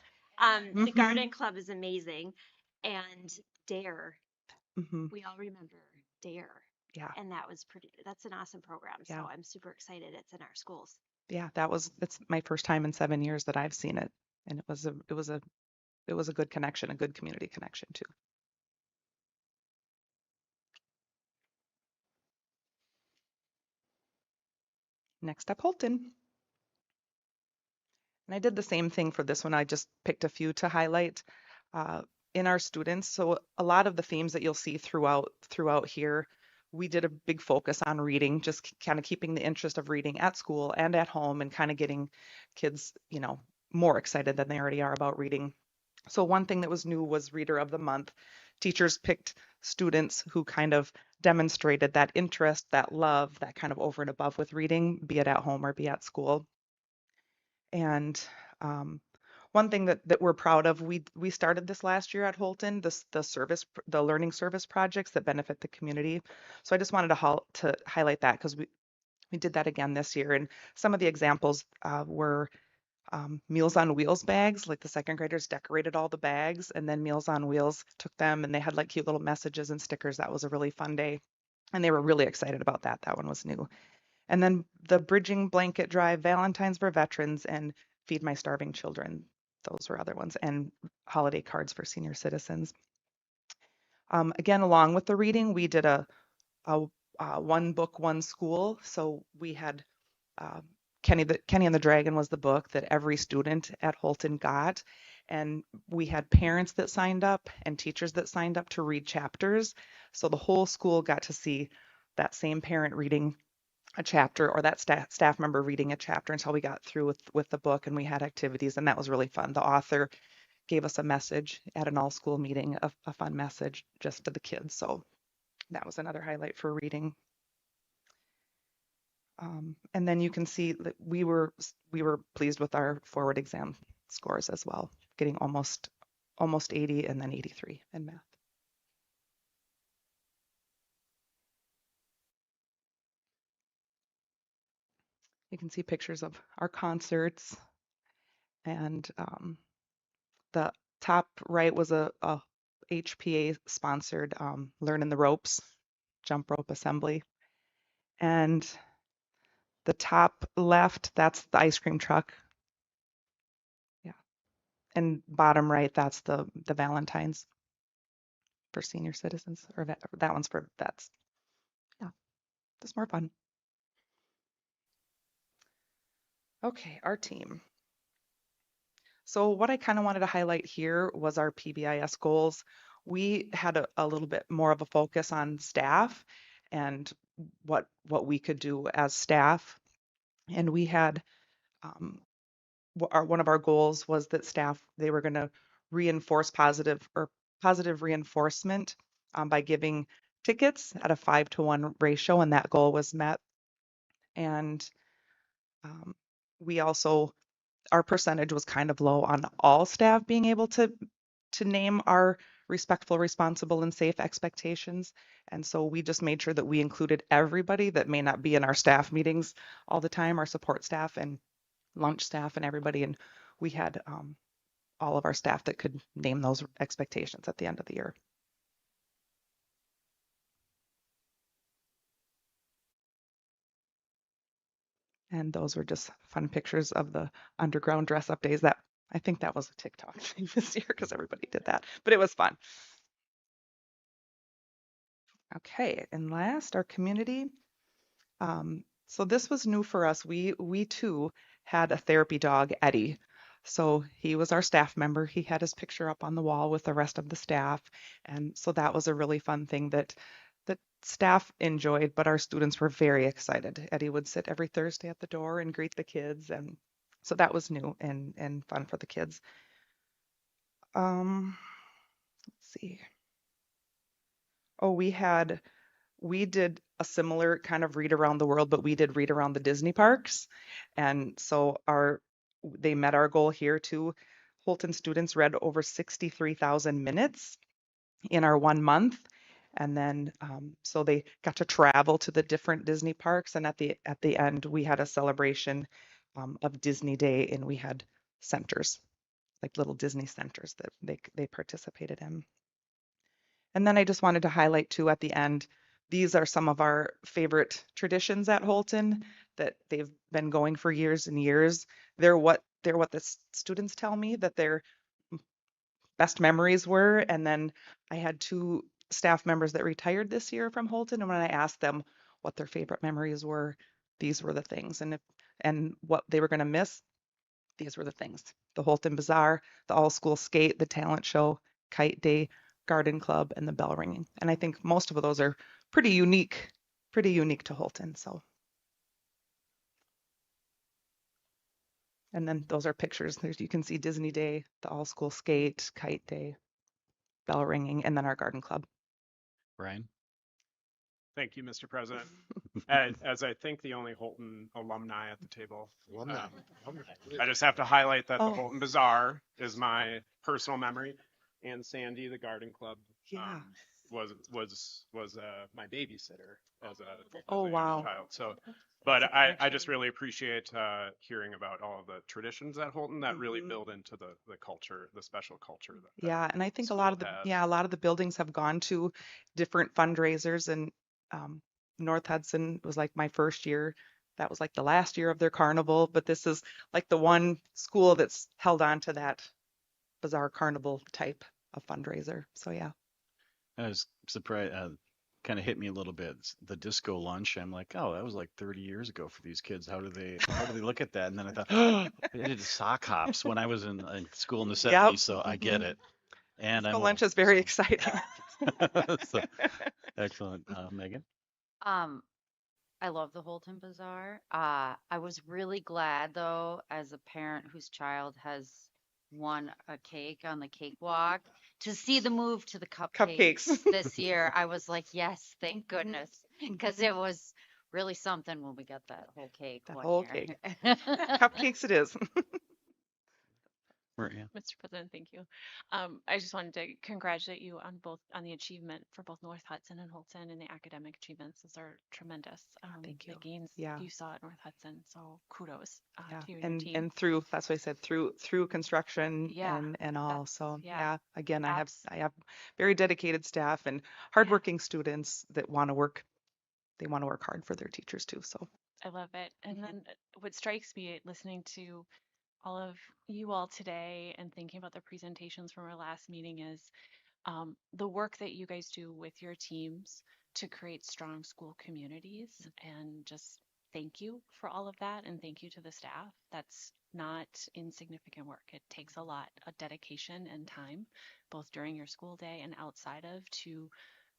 The Mhm. garden club is amazing, and Dare. Mhm. We all remember Dare, Yeah. and that's an awesome program. So Yeah. I'm super excited it's in our schools. Yeah, it's my first time in 7 years that I've seen it, and it was a good connection, a good community connection too. Next up, Holton. And I did the same thing for this one. I just picked a few to highlight uh, in our students. So a lot of the themes that you'll see throughout here, we did a big focus on reading, just kind of keeping the interest of reading at school and at home, and kind of getting kids, more excited than they already are about reading. So one thing that was new was Reader of the Month. Teachers picked students who kind of demonstrated that interest, that love, that kind of over and above with reading, be it at home or be at school. And one thing that we're proud of, we started this last year at Holton, the learning service projects that benefit the community. So I just wanted to highlight that, because we did that again this year. And some of the examples were Meals on Wheels bags. Like the second graders decorated all the bags, and then Meals on Wheels took them and they had like cute little messages and stickers. That was a really fun day. And they were really excited about that. That one was new. And then the Bridging Blanket Drive, Valentine's for Veterans, and Feed My Starving Children. Those were other ones, and holiday cards for senior citizens. Again, along with the reading, we did a one book, one school. So we had uh, Kenny and the Dragon was the book that every student at Holton got. And we had parents that signed up and teachers that signed up to read chapters. So the whole school got to see that same parent reading a chapter, or that staff member reading a chapter, until we got through with the book, and we had activities, and that was really fun. The author gave us a message at an all school meeting, a fun message just to the kids. So that was another highlight for reading. And then you can see that we were pleased with our forward exam scores as well, getting almost 80 and then 83 in math. You can see pictures of our concerts, and the top right was a HPA sponsored Learning the Ropes jump rope assembly. And the top left, that's the ice cream truck. and bottom right, that's the Valentine's for senior citizens, or that one's for vets. Yeah, just more fun. Okay, our team. So what I kind of wanted to highlight here was our PBIS goals. We had a little bit more of a focus on staff and what we could do as staff. And we had one of our goals was that staff, they were going to reinforce positive reinforcement by giving tickets at a 5-to-1 ratio, and that goal was met. And we also, our percentage was kind of low on all staff being able to name our respectful, responsible, and safe expectations. And so we just made sure that we included everybody that may not be in our staff meetings all the time, our support staff and lunch staff and everybody. And we had all of our staff that could name those expectations at the end of the year. And those were just fun pictures of the underground dress up days. That, I think that was a TikTok thing this year because everybody did that, but it was fun. Okay, and last, our community. So this was new for us. We too had a therapy dog, Eddie. So he was our staff member. He had his picture up on the wall with the rest of the staff. And so that was a really fun thing that staff enjoyed, but our students were very excited. Eddie would sit every Thursday at the door and greet the kids. And so that was new and fun for the kids. Let's see. Oh, we did a similar kind of read around the world, but we did read around the Disney parks. And so they met our goal here too. Holton students read over 63,000 minutes in our 1 month. And then so they got to travel to the different Disney parks. And at the end, we had a celebration of Disney Day, and we had centers, like little Disney centers that they participated in. And then I just wanted to highlight too at the end, these are some of our favorite traditions at Holton that they've been going for years and years. They're what the students tell me that their best memories were. And then I had 2 staff members that retired this year from Holton, and when I asked them what their favorite memories were, these were the things. And what they were going to miss, these were the things. The Holton Bazaar, the all-school skate, the talent show, kite day, garden club, and the bell ringing. And I think most of those are pretty unique to Holton. So, and then those are pictures. You can see Disney Day, the all-school skate, kite day, bell ringing, and then our garden club. Brian? Thank you, Mr. President. As I think the only Holton alumni at the table, I just have to highlight that the Holton Bazaar is my personal memory, and Sandy, the garden club, was my babysitter as a wow. child. So, but I just really appreciate hearing about all of the traditions at Holton that really build into the culture, the special culture. Yeah, and I think a lot of the buildings have gone to different fundraisers, and North Hudson was like my first year. That was like the last year of their carnival, but this is like the one school that's held on to that Bazaar carnival type of fundraiser. So yeah. I was surprised, kind of hit me a little bit. The disco lunch, I'm like, oh, that was like 30 years ago for these kids. How do they look at that? And then I thought, oh, I did sock hops when I was in school in the 70s, so I get it. And disco lunch is very exciting. So, excellent. Megan? I love the Holton Bazaar. I was really glad though, as a parent whose child has won a cake on the cakewalk, to see the move to the cupcakes this year. I was like, yes, thank goodness, because it was really something when we got that whole cake. Cake. Cupcakes it is. Maria. Mr. President, thank you. I just wanted to congratulate you on the achievement for both North Hudson and Holton, and the academic achievements. Those are tremendous. Thank you. The gains you saw at North Hudson. So kudos to you and your team. And through, that's what I said, through construction and all. So again, I have very dedicated staff and hardworking students that want to work. They want to work hard for their teachers too. So I love it. And then what strikes me listening to all of you all today and thinking about the presentations from our last meeting is the work that you guys do with your teams to create strong school communities. And just thank you for all of that. And thank you to the staff. That's not insignificant work. It takes a lot of dedication and time, both during your school day and outside of, to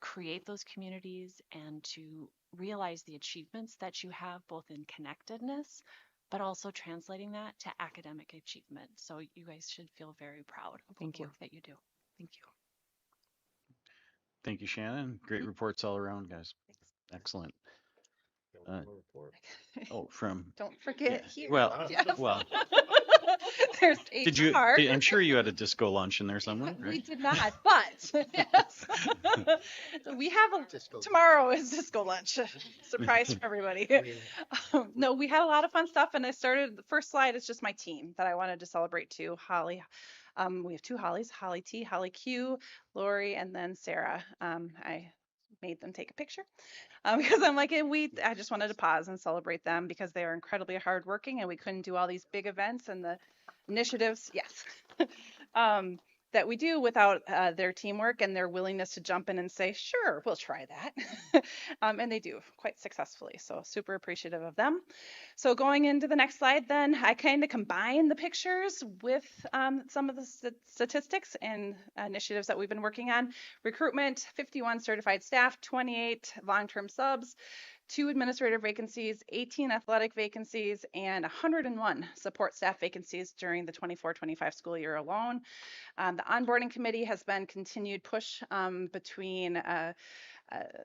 create those communities and to realize the achievements that you have both in connectedness, but also translating that to academic achievement. So you guys should feel very proud of Thank the you. work that you do. Thank you. Thank you, Shannon. Great reports all around, guys. Excellent. Oh, from Don't forget yeah. here. Well, Yes. well, There's did you? HR. I'm sure you had a disco lunch in there somewhere, We right? did not, but yes. We have tomorrow is disco lunch. Surprise for everybody. No, we had a lot of fun stuff, and I started. The first slide is just my team that I wanted to celebrate too. Holly, we have two Hollies, Holly T, Holly Q, Lori, and then Sarah. I made them take a picture because I'm like, I just wanted to pause and celebrate them because they are incredibly hardworking, and we couldn't do all these big events and the initiatives, yes, that we do without their teamwork and their willingness to jump in and say, sure, we'll try that. And they do quite successfully. So super appreciative of them. So going into the next slide, then I kind of combine the pictures with some of the statistics and initiatives that we've been working on. Recruitment, 51 certified staff, 28 long-term subs, 2 administrative vacancies, 18 athletic vacancies, and 101 support staff vacancies during the 24-25 school year alone. The onboarding committee has been continued push between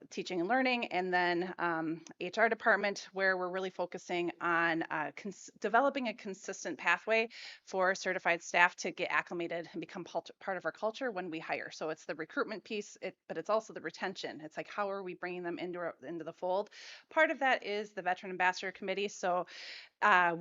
teaching and learning, and then HR department, where we're really focusing on developing a consistent pathway for certified staff to get acclimated and become part of our culture when we hire. So it's the recruitment piece, but it's also the retention. It's like, how are we bringing them into the fold? Part of that is the Veteran Ambassador Committee. So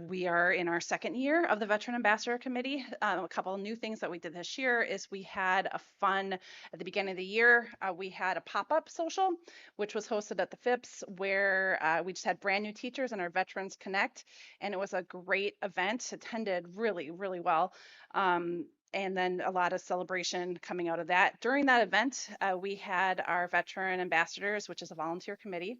we are in our second year of the Veteran Ambassador Committee. A couple of new things that we did this year is we had a fun, at the beginning of the year, we had a pop-up social, which was hosted at the FIPS, where we just had brand new teachers and our Veterans Connect. And it was a great event, attended really, really well. And then a lot of celebration coming out of that. During that event, we had our Veteran Ambassadors, which is a volunteer committee,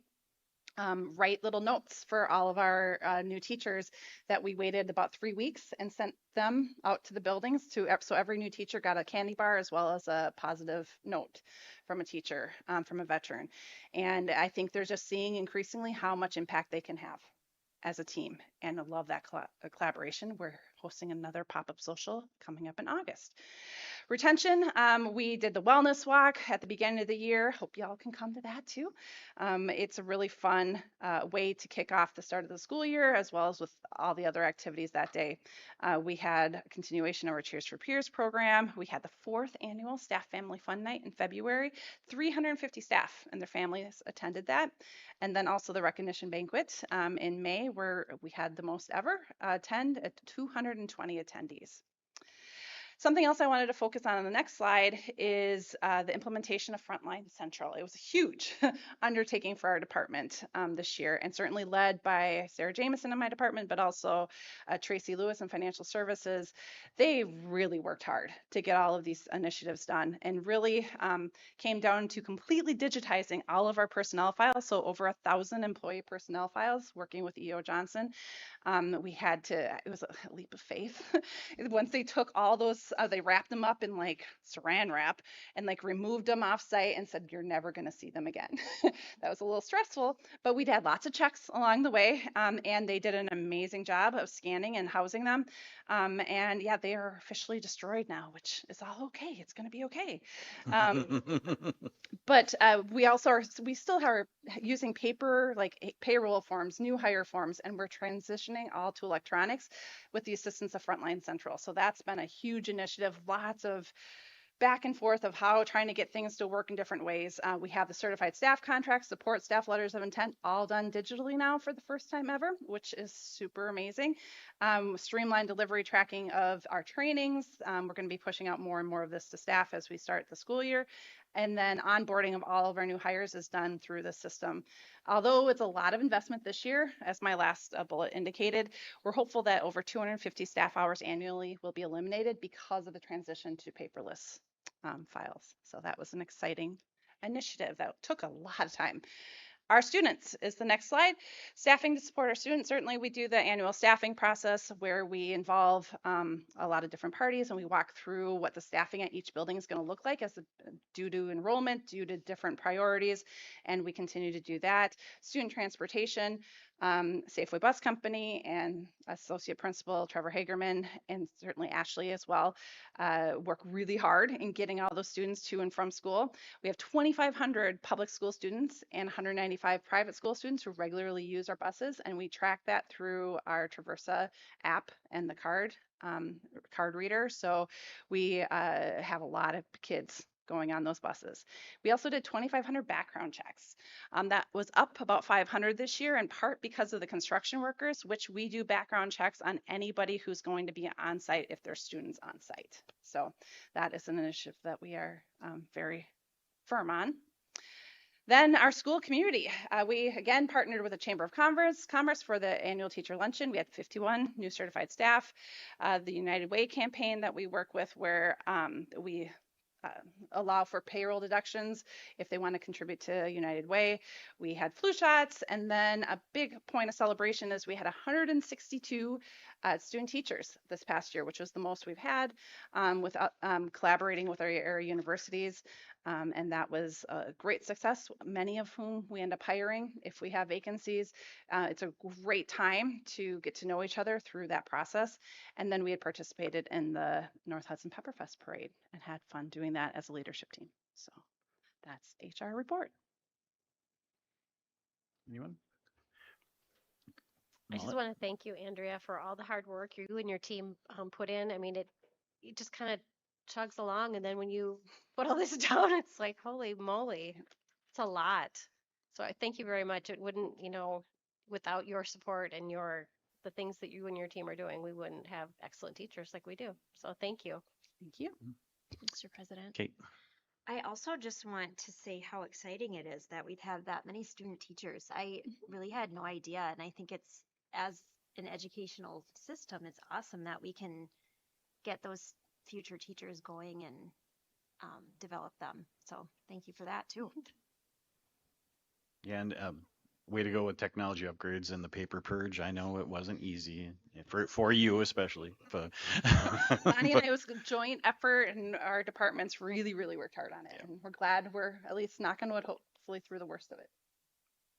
write little notes for all of our new teachers that we waited about 3 weeks and sent them out to the buildings so every new teacher got a candy bar as well as a positive note from a teacher, from a veteran. And I think they're just seeing increasingly how much impact they can have as a team. And I love that collaboration. We're hosting another pop-up social coming up in August. Retention, we did the wellness walk at the beginning of the year. Hope y'all can come to that too. It's a really fun way to kick off the start of the school year, as well as with all the other activities that day. We had a continuation of our Cheers for Peers program. We had the 4th annual Staff Family Fun Night in February. 350 staff and their families attended that. And then also the recognition banquet in May, where we had the most ever attend at 220 attendees. Something else I wanted to focus on the next slide is the implementation of Frontline Central. It was a huge undertaking for our department this year, and certainly led by Sarah Jameson in my department, but also Tracy Lewis in Financial Services. They really worked hard to get all of these initiatives done, and really came down to completely digitizing all of our personnel files. So over 1,000 employee personnel files, working with EO Johnson. We had to, it was a leap of faith. Once they took all those, they wrapped them up in like saran wrap and like removed them off site and said, you're never going to see them again. That was a little stressful, but we'd had lots of checks along the way, and they did an amazing job of scanning and housing them. And yeah, they are officially destroyed now, which is all okay. It's going to be okay. But we still are using paper, like payroll forms, new hire forms, and we're transitioning all to electronics with the assistance of Frontline Central. So that's been a huge initiative, lots of back and forth of how trying to get things to work in different ways. We have the certified staff contracts, support staff letters of intent, all done digitally now for the first time ever, which is super amazing. Streamlined delivery tracking of our trainings. We're going to be pushing out more and more of this to staff as we start the school year. And then onboarding of all of our new hires is done through the system. Although it's a lot of investment this year, as my last bullet indicated, we're hopeful that over 250 staff hours annually will be eliminated because of the transition to paperless files. So that was an exciting initiative that took a lot of time. Our students is the next slide. Staffing to support our students. Certainly we do the annual staffing process where we involve a lot of different parties and we walk through what the staffing at each building is going to look like as due to enrollment, due to different priorities, and we continue to do that. Student transportation, Safeway Bus Company and Associate Principal Trevor Hagerman and certainly Ashley as well work really hard in getting all those students to and from school. We have 2,500 public school students and 195 private school students who regularly use our buses, and we track that through our Traversa app and the card reader. So we have a lot of kids going on those buses. We also did 2,500 background checks. That was up about 500 this year, in part because of the construction workers, which we do background checks on anybody who's going to be on site if there's students on site. So that is an initiative that we are very firm on. Then our school community. We again partnered with the Chamber of Commerce for the annual teacher luncheon. We had 51 new certified staff. The United Way campaign that we work with where we allow for payroll deductions if they want to contribute to United Way. We had flu shots, and then a big point of celebration is we had 162 student teachers this past year, which was the most we've had, with collaborating with our area universities, and that was a great success, many of whom we end up hiring if we have vacancies. It's a great time to get to know each other through that process. And then we had participated in the North Hudson Pepperfest parade and had fun doing that as a leadership team. So that's HR report. Anyone? I just want to thank you, Andrea, for all the hard work you and your team put in. I mean, it just kind of chugs along, and then when you put all this down, it's like, holy moly, it's a lot. So I thank you very much. It wouldn't, without your support and the things that you and your team are doing, we wouldn't have excellent teachers like we do. So thank you. Thank you, Mr. President. Kate. I also just want to say how exciting it is that we'd have that many student teachers. I really had no idea, and I think it's, as an educational system, it's awesome that we can get those future teachers going and develop them. So thank you for that too. Yeah, and way to go with technology upgrades and the paper purge. I know it wasn't easy for you especially. But Bonnie and it was a joint effort, and our departments really, really worked hard on it. Yeah. And we're glad we're at least knocking wood, hopefully through the worst of it.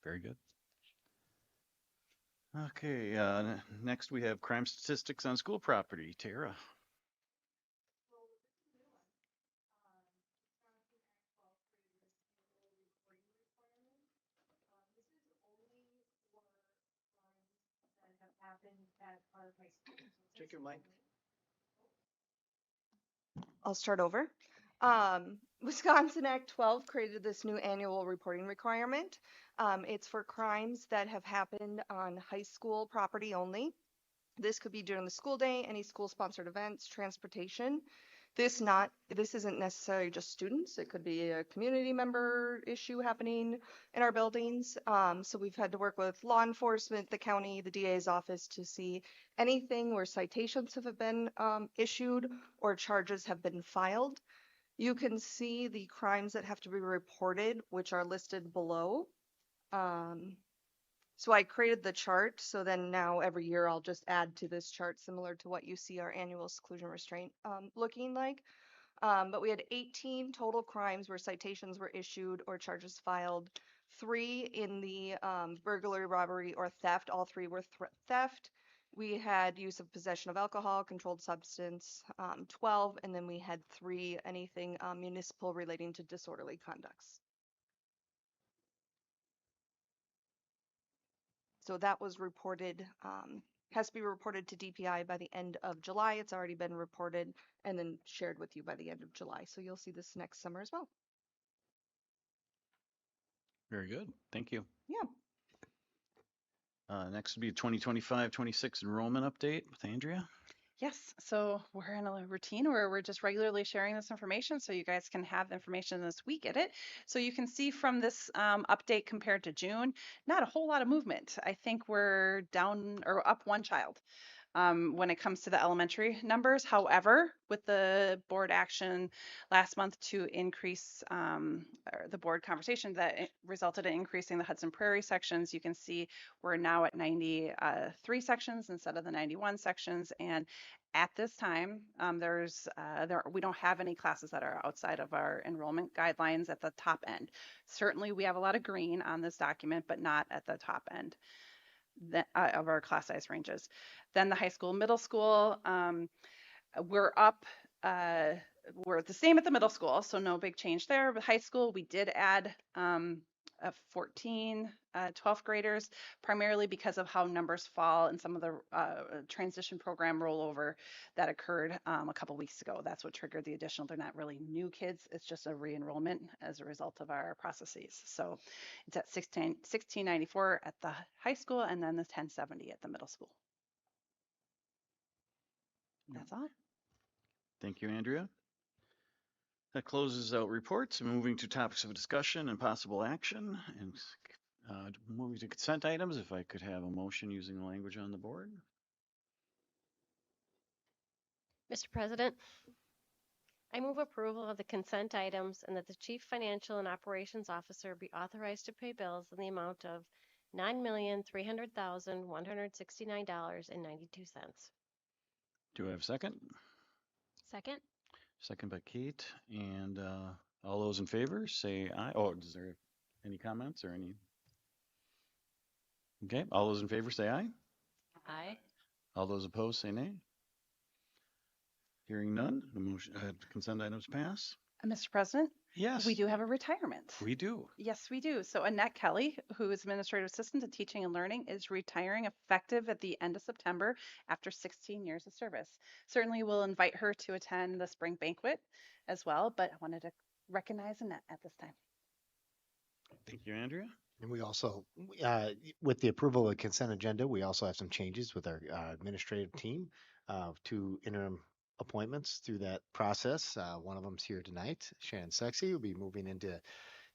Very good. Okay, next we have crime statistics on school property. Tara. Check your mic. I'll start over. Wisconsin Act 12 created this new annual reporting requirement. It's for crimes that have happened on high school property only. This could be during the school day, any school-sponsored events, transportation. This isn't necessarily just students. It could be a community member issue happening in our buildings. So we've had to work with law enforcement, the county, the DA's office to see anything where citations have been issued or charges have been filed. You can see the crimes that have to be reported, which are listed below. So I created the chart, so then now every year I'll just add to this chart similar to what you see our annual seclusion restraint looking like. But we had 18 total crimes where citations were issued or charges filed. 3 in the burglary, robbery, or theft. All 3 were theft. We had use of possession of alcohol, controlled substance, 12, and then we had 3 anything municipal relating to disorderly conducts. So that was reported, has to be reported to DPI by the end of July. It's already been reported and then shared with you by the end of July. So you'll see this next summer as well. Very good. Thank you. Yeah. Next would be 2025-26 enrollment update with Andrea. Yes, so we're in a routine where we're just regularly sharing this information so you guys can have the information as we get it. So you can see from this update compared to June, not a whole lot of movement. I think we're down or up one child when it comes to the elementary numbers. However, with the board action last month to increase or the board conversation that resulted in increasing the Hudson Prairie sections, you can see we're now at 93 sections instead of the 91 sections. And at this time, we don't have any classes that are outside of our enrollment guidelines at the top end. Certainly, we have a lot of green on this document, but not at the top end of our class size ranges. Then the high school, middle school, we're up. We're the same at the middle school, so no big change there. But high school, we did add 14 12th graders, primarily because of how numbers fall and some of the transition program rollover that occurred a couple weeks ago. That's what triggered the additional. They're not really new kids, it's just a re-enrollment as a result of our processes. So it's at 1694 at the high school and then the 1070 at the middle school. That's all. Thank you, Andrea. That closes out reports. Moving to topics of discussion and possible action. And moving to consent items, if I could have a motion using the language on the board. Mr. President, I move approval of the consent items and that the Chief Financial and Operations Officer be authorized to pay bills in the amount of $9,300,169.92. Do I have a second? Second. Second by Kate. And all those in favor say aye. Oh, is there any comments or any? Okay, all those in favor say aye. Aye. All those opposed say nay. Hearing none, the motion, consent items pass. Mr. President? Yes. We do have a retirement. We do. Yes, we do. So Annette Kelly, who is Administrative Assistant to Teaching and Learning, is retiring effective at the end of September after 16 years of service. Certainly we'll invite her to attend the spring banquet as well, but I wanted to recognize Annette at this time. Thank you, Andrea. And we also, with the approval of the consent agenda, we also have some changes with our administrative team, 2 interim appointments through that process. One of them's here tonight. Shannon Sexy will be moving into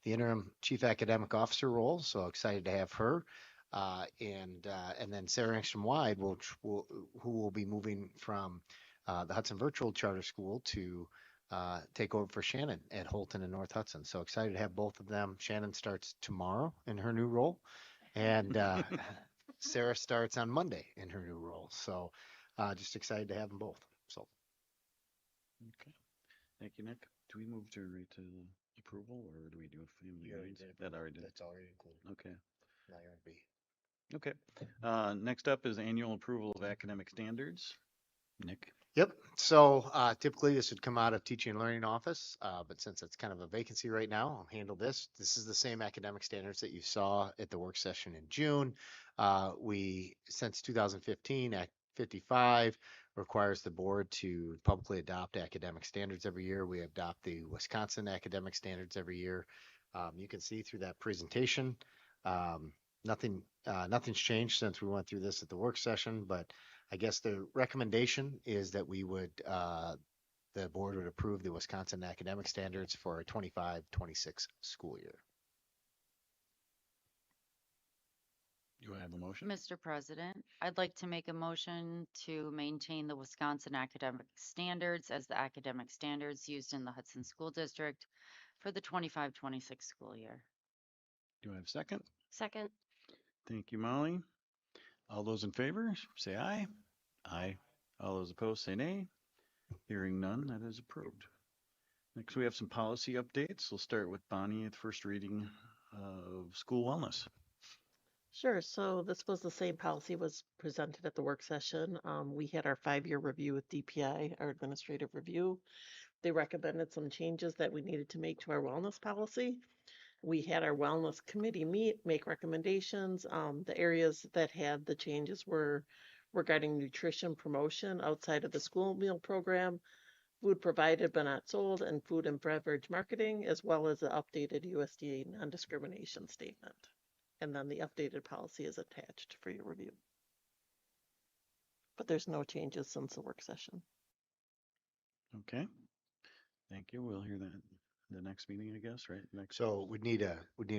the interim chief academic officer role, so excited to have her. And then Sarah Engstrom Wide who will be moving from the Hudson Virtual Charter School to take over for Shannon at Holton and North Hudson. So excited to have both of them. Shannon starts tomorrow in her new role, and Sarah starts on Monday in her new role. So just excited to have them both. So. Okay. Thank you, Nick. Do we move to the approval or do we do a family meetings? That already did. That's already included. Okay. Now you're on B. Okay. Next up is annual approval of academic standards. Nick. Yep. So typically this would come out of teaching and learning office, but since it's kind of a vacancy right now, I'll handle this. This is the same academic standards that you saw at the work session in June. Since 2015, Act 55 requires the board to publicly adopt academic standards every year. We adopt the Wisconsin academic standards every year. You can see through that presentation, nothing's changed since we went through this at the work session, but I guess the recommendation is that the board would approve the Wisconsin academic standards for a 25-26 school year. Do I have a motion? Mr. President, I'd like to make a motion to maintain the Wisconsin academic standards as the academic standards used in the Hudson School District for the 25-26 school year. Do I have a second? Second. Thank you, Molly. All those in favor say aye. Aye. All those opposed say nay. Hearing none, that is approved. Next, we have some policy updates. We'll start with Bonnie at the first reading of school wellness. Sure. So this was the same policy was presented at the work session. We had our 5-year review with DPI, our administrative review. They recommended some changes that we needed to make to our wellness policy. We had our wellness committee make recommendations. The areas that had the changes were regarding nutrition promotion outside of the school meal program, food provided but not sold, and food and beverage marketing, as well as the updated USDA non-discrimination statement. And then the updated policy is attached for your review. But there's no changes since the work session. Okay. Thank you. We'll hear that the next meeting, I guess, right? Next. So we'd need a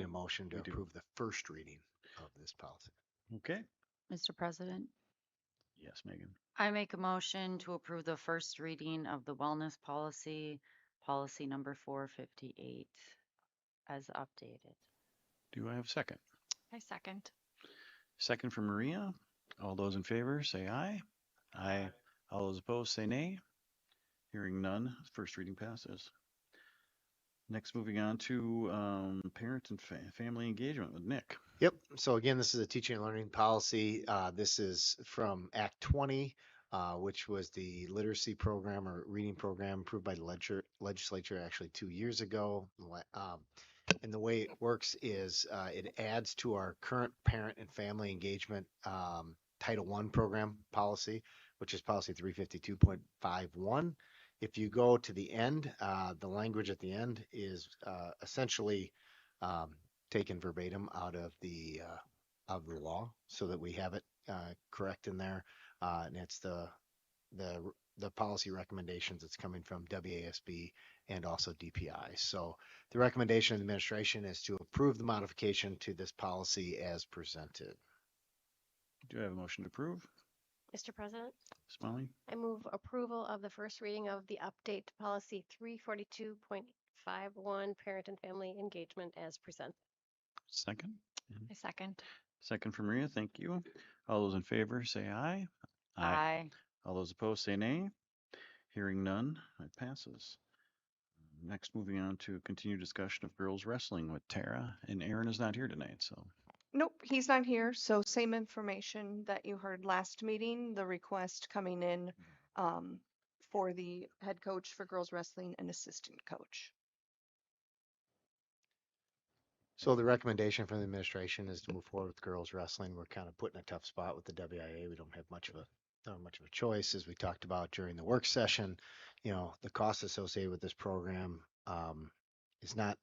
motion to We do. approve the first reading of this policy. Okay. Mr. President, Yes, Megan. I make a motion to approve the first reading of the wellness policy, policy number 458, as updated. Do I have a second? I second. Second from Maria. All those in favor say aye. Aye. All those opposed say nay. Hearing none, first reading passes. Next, moving on to parent and family engagement with Nick. Yep. So again, this is a teaching and learning policy. This is from Act 20, which was the literacy program or reading program approved by the legislature actually 2 years ago. And the way it works is it adds to our current parent and family engagement Title I program policy, which is policy 352.51. If you go to the end, the language at the end is essentially taken verbatim out of the law, so that we have it correct in there, and it's the policy recommendations that's coming from WASB and also DPI. So the recommendation of the administration is to approve the modification to this policy as presented. Do I have a motion to approve? Mr. President, Smiley? I move approval of the first reading of the update to policy 342.51, parent and family engagement as presented. Second? I second. Second from Maria. Thank you. All those in favor say aye. Aye. All those opposed say nay. Hearing none, it passes. Next, moving on to continued discussion of girls wrestling with Tara, and Aaron is not here tonight, so. Nope, he's not here. So same information that you heard last meeting, the request coming in for the head coach for girls wrestling and assistant coach. So the recommendation from the administration is to move forward with girls wrestling. We're kind of put in a tough spot with the WIA. We don't have much of a choice, as we talked about during the work session. You know, the cost associated with this program is not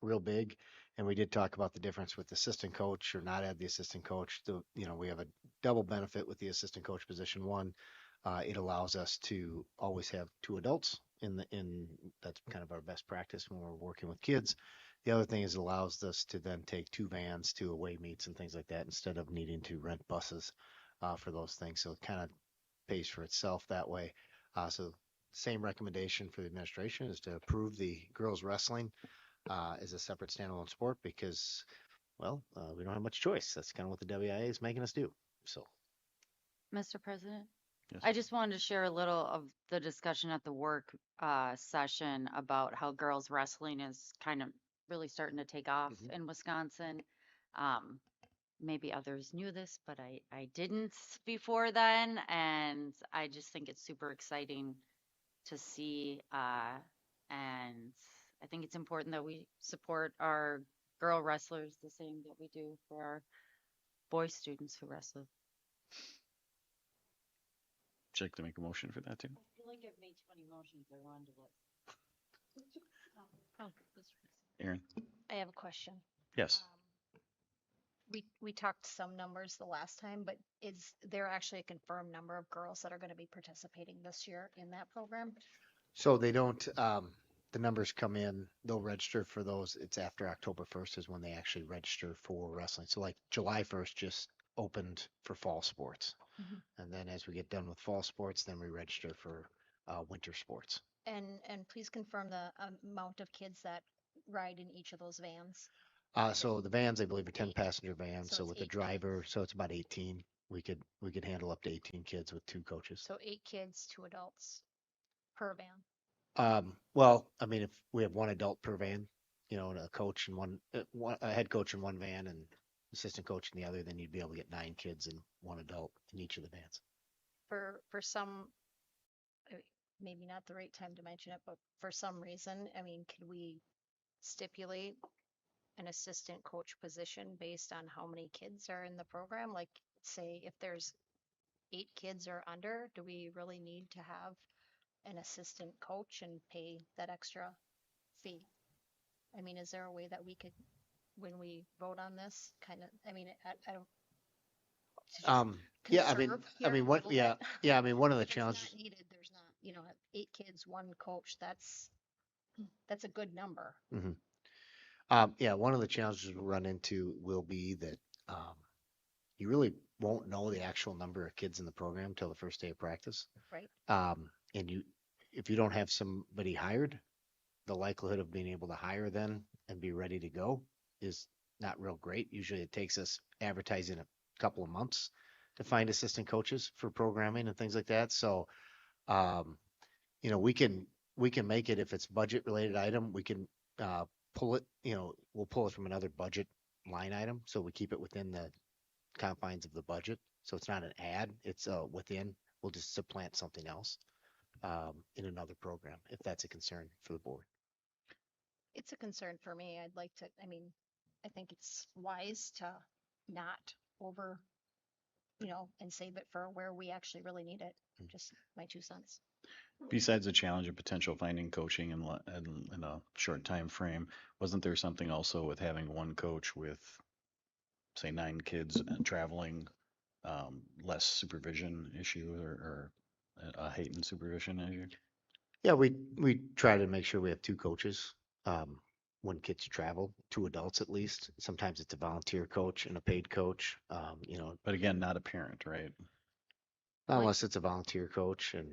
real big, and we did talk about the difference with assistant coach or not add the assistant coach. We have a double benefit with the assistant coach position. One, it allows us to always have two adults in that's kind of our best practice when we're working with kids. The other thing is it allows us to then take two vans to away meets and things like that instead of needing to rent buses for those things. So it kind of pays for itself that way. So same recommendation for the administration is to approve the girls wrestling as a separate standalone sport because, well, we don't have much choice. That's kind of what the WIA is making us do. So, Mr. President? Yes. I just wanted to share a little of the discussion at the work session about how girls wrestling is kind of really starting to take off in Wisconsin. Maybe others knew this, but I didn't before then. And I just think it's super exciting to see. And I think it's important that we support our girl wrestlers the same that we do for our boy students who wrestle. Would you like to make a motion for that too? I feel like I've made too many motions. I wanted to Aaron? I have a question. Yes. We talked some numbers the last time, but is there actually a confirmed number of girls that are going to be participating this year in that program? So they don't, the numbers come in, they'll register for those. It's after October 1st is when they actually register for wrestling. So like July 1st just opened for fall sports. And then as we get done with fall sports, then we register for winter sports. And please confirm the amount of kids that ride in each of those vans. So the vans, I believe, are 10 passenger vans. So So it's with the 8 driver, so it's about 18. We could handle up to 18 kids with two coaches. So 8 kids, 2 adults per van. Well, I mean, if we have one adult per van, and a coach and a head coach in one van and assistant coach in the other, then you'd be able to get 9 kids and one adult in each of the vans. For some, maybe not the right time to mention it, but for some reason, I mean, could we stipulate an assistant coach position based on how many kids are in the program? Like, say, if there's 8 kids or under, do we really need to have an assistant coach and pay that extra fee? I mean, is there a way that we could, when we vote on this, kind of, I mean, I don't. Yeah, I mean, conserve I here mean, a what, little yeah, bit. yeah, I mean, one of the If it's not challenges, needed, there's not, 8 kids, one coach, that's a good number. mhm. Yeah, one of the challenges we'll run into will be that, um, you really won't know the actual number of kids in the program till the first day of practice. Right. And if you don't have somebody hired, the likelihood of being able to hire then and be ready to go is not real great. Usually it takes us advertising a couple of months to find assistant coaches for programming and things like that. So, um, we can make it if it's budget related item, we can, uh, pull it, we'll pull it from another budget line item. So we keep it within the confines of the budget. So it's not an ad, it's, within, we'll just supplant something else, in another program, if that's a concern for the board. It's a concern for me. I think it's wise to not over, and save it for where we actually really need it. Just my 2 cents. Besides the challenge of potential finding coaching in a short time frame, wasn't there something also with having one coach with, say, 9 kids and traveling, less supervision issue or a heightened supervision issue? Yeah, we try to make sure we have two coaches, um, when kids travel, two adults at least. Sometimes it's a volunteer coach and a paid coach, But again, not a parent, right? not unless it's a volunteer coach. And,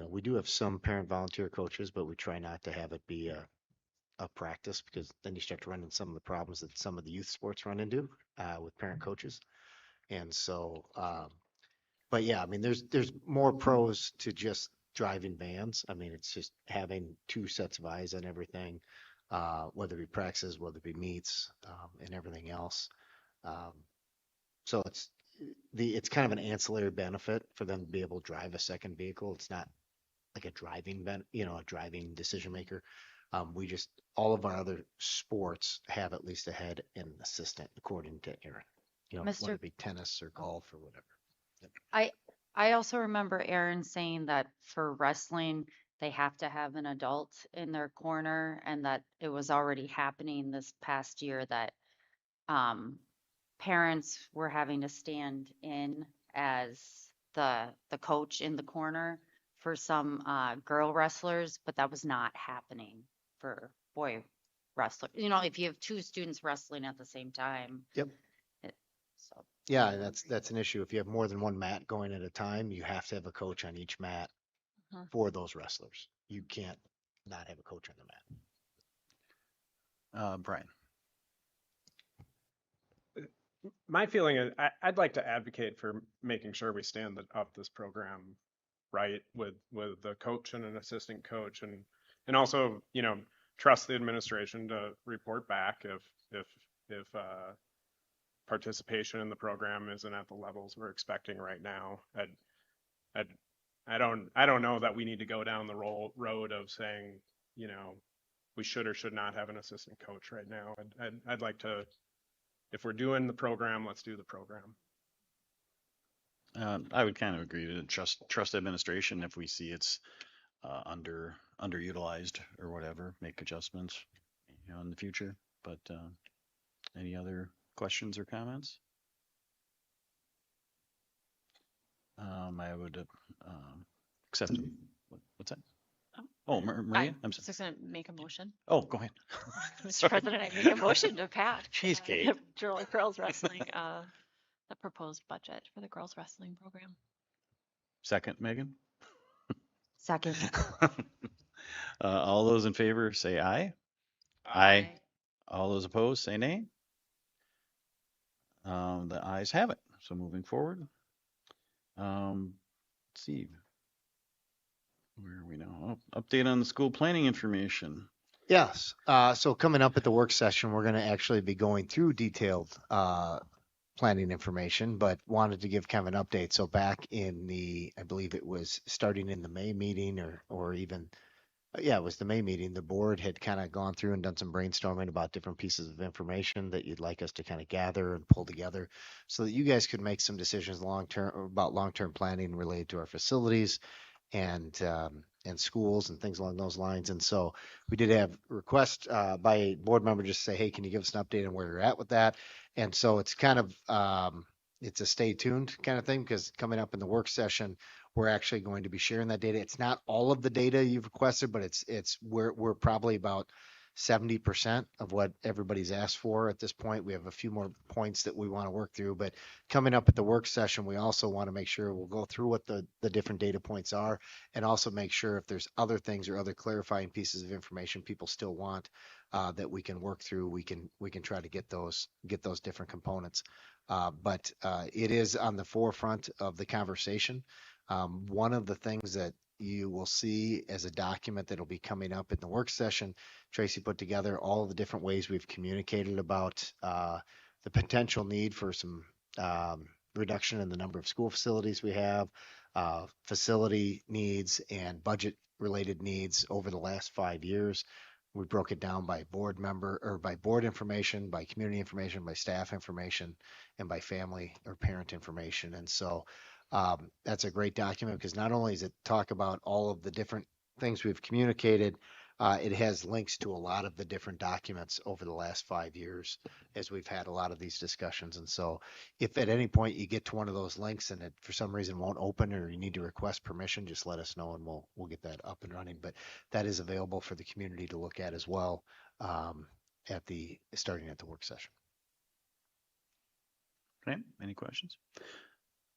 we do have some parent volunteer coaches, but we try not to have it be a practice because then you start to run into some of the problems that some of the youth sports run into, with parent coaches. And so, but yeah, I mean, there's more pros to just driving vans. I mean, it's just having two sets of eyes on everything, whether it be practices, whether it be meets, and everything else. Um, so it's kind of an ancillary benefit for them to be able to drive a second vehicle. It's not like a a driving decision maker. All of our other sports have at least a head and an assistant, according to Aaron. Whether Mr. it be tennis or golf or whatever. Yep. I also remember Aaron saying that for wrestling, they have to have an adult in their corner and that it was already happening this past year that um, parents were having to stand in as the coach in the corner for some girl wrestlers, but that was not happening for boy wrestlers. If you have two students wrestling at the same time. Yep. So Yeah, and that's an issue. If you have more than one mat going at a time, you have to have a coach on each mat for those wrestlers. You can't not have a coach on the mat. Brian. My feeling is I'd like to advocate for making sure we stand up this program right with the coach and an assistant coach and also trust the administration to report back if participation in the program isn't at the levels we're expecting right now. I don't know that we need to go down the road of saying we should or should not have an assistant coach right now. I'd like to, if we're doing the program, let's do the program. I would kind of agree to trust administration if we see it's underutilized or whatever, make adjustments, in the future. But any other questions or comments? I would accept. What's that? Oh, Maria, I'm sorry. just going to make a motion. Oh, go ahead. Mr. President, I make a motion to pass Cheesecake. girls wrestling, the proposed budget for the girls wrestling program. Second, Megan. second. All those in favor say aye. Aye. All those opposed say nay. The ayes have it. So moving forward. Let's see. Where are we now? Oh, update on the school planning information. Yes. So coming up at the work session, we're going to actually be going through detailed planning information, but wanted to give kind of an update. So back in I believe it was starting in the May meeting or even, it was the May meeting, the board had kind of gone through and done some brainstorming about different pieces of information that you'd like us to kind of gather and pull together so that you guys could make some decisions about long-term planning related to our facilities and schools and things along those lines. And so we did have requests by a board member just say, hey, can you give us an update on where you're at with that? And so it's kind of it's a stay tuned kind of thing, because coming up in the work session, we're actually going to be sharing that data. It's not all of the data you've requested, but we're probably about 70% of what everybody's asked for at this point. We have a few more points that we want to work through, but coming up at the work session, we also want to make sure we'll go through what the different data points are, and also make sure if there's other things or other clarifying pieces of information people still want, that we can work through. We can try to get those different components. But it is on the forefront of the conversation. One of the things that you will see as a document that'll be coming up in the work session, Tracy put together all of the different ways we've communicated about the potential need for some reduction in the number of school facilities we have, facility needs, and budget related needs over the last 5 years. We broke it down by board member, or by board information, by community information, by staff information, and by family or parent information. And so that's a great document, because not only does it talk about all of the different things we've communicated, it has links to a lot of the different documents over the last 5 years as we've had a lot of these discussions. And so if at any point you get to one of those links and it for some reason won't open, or you need to request permission, just let us know and we'll get that up and running. But that is available for the community to look at as well, starting at the work session. Okay, any questions?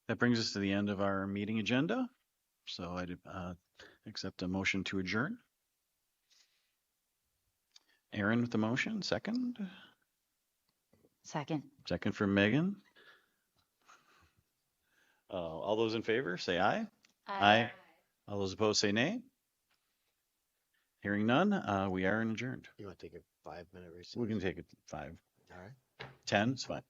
That brings us to the end of our meeting agenda. So I'd accept a motion to adjourn. Aaron with the motion, second. Second. Second from Megan. All those in favor say aye. Aye. All those opposed say nay. Hearing none, we are adjourned. You want to take a 5-minute recess? We can take it 5. All right. 10 is fine.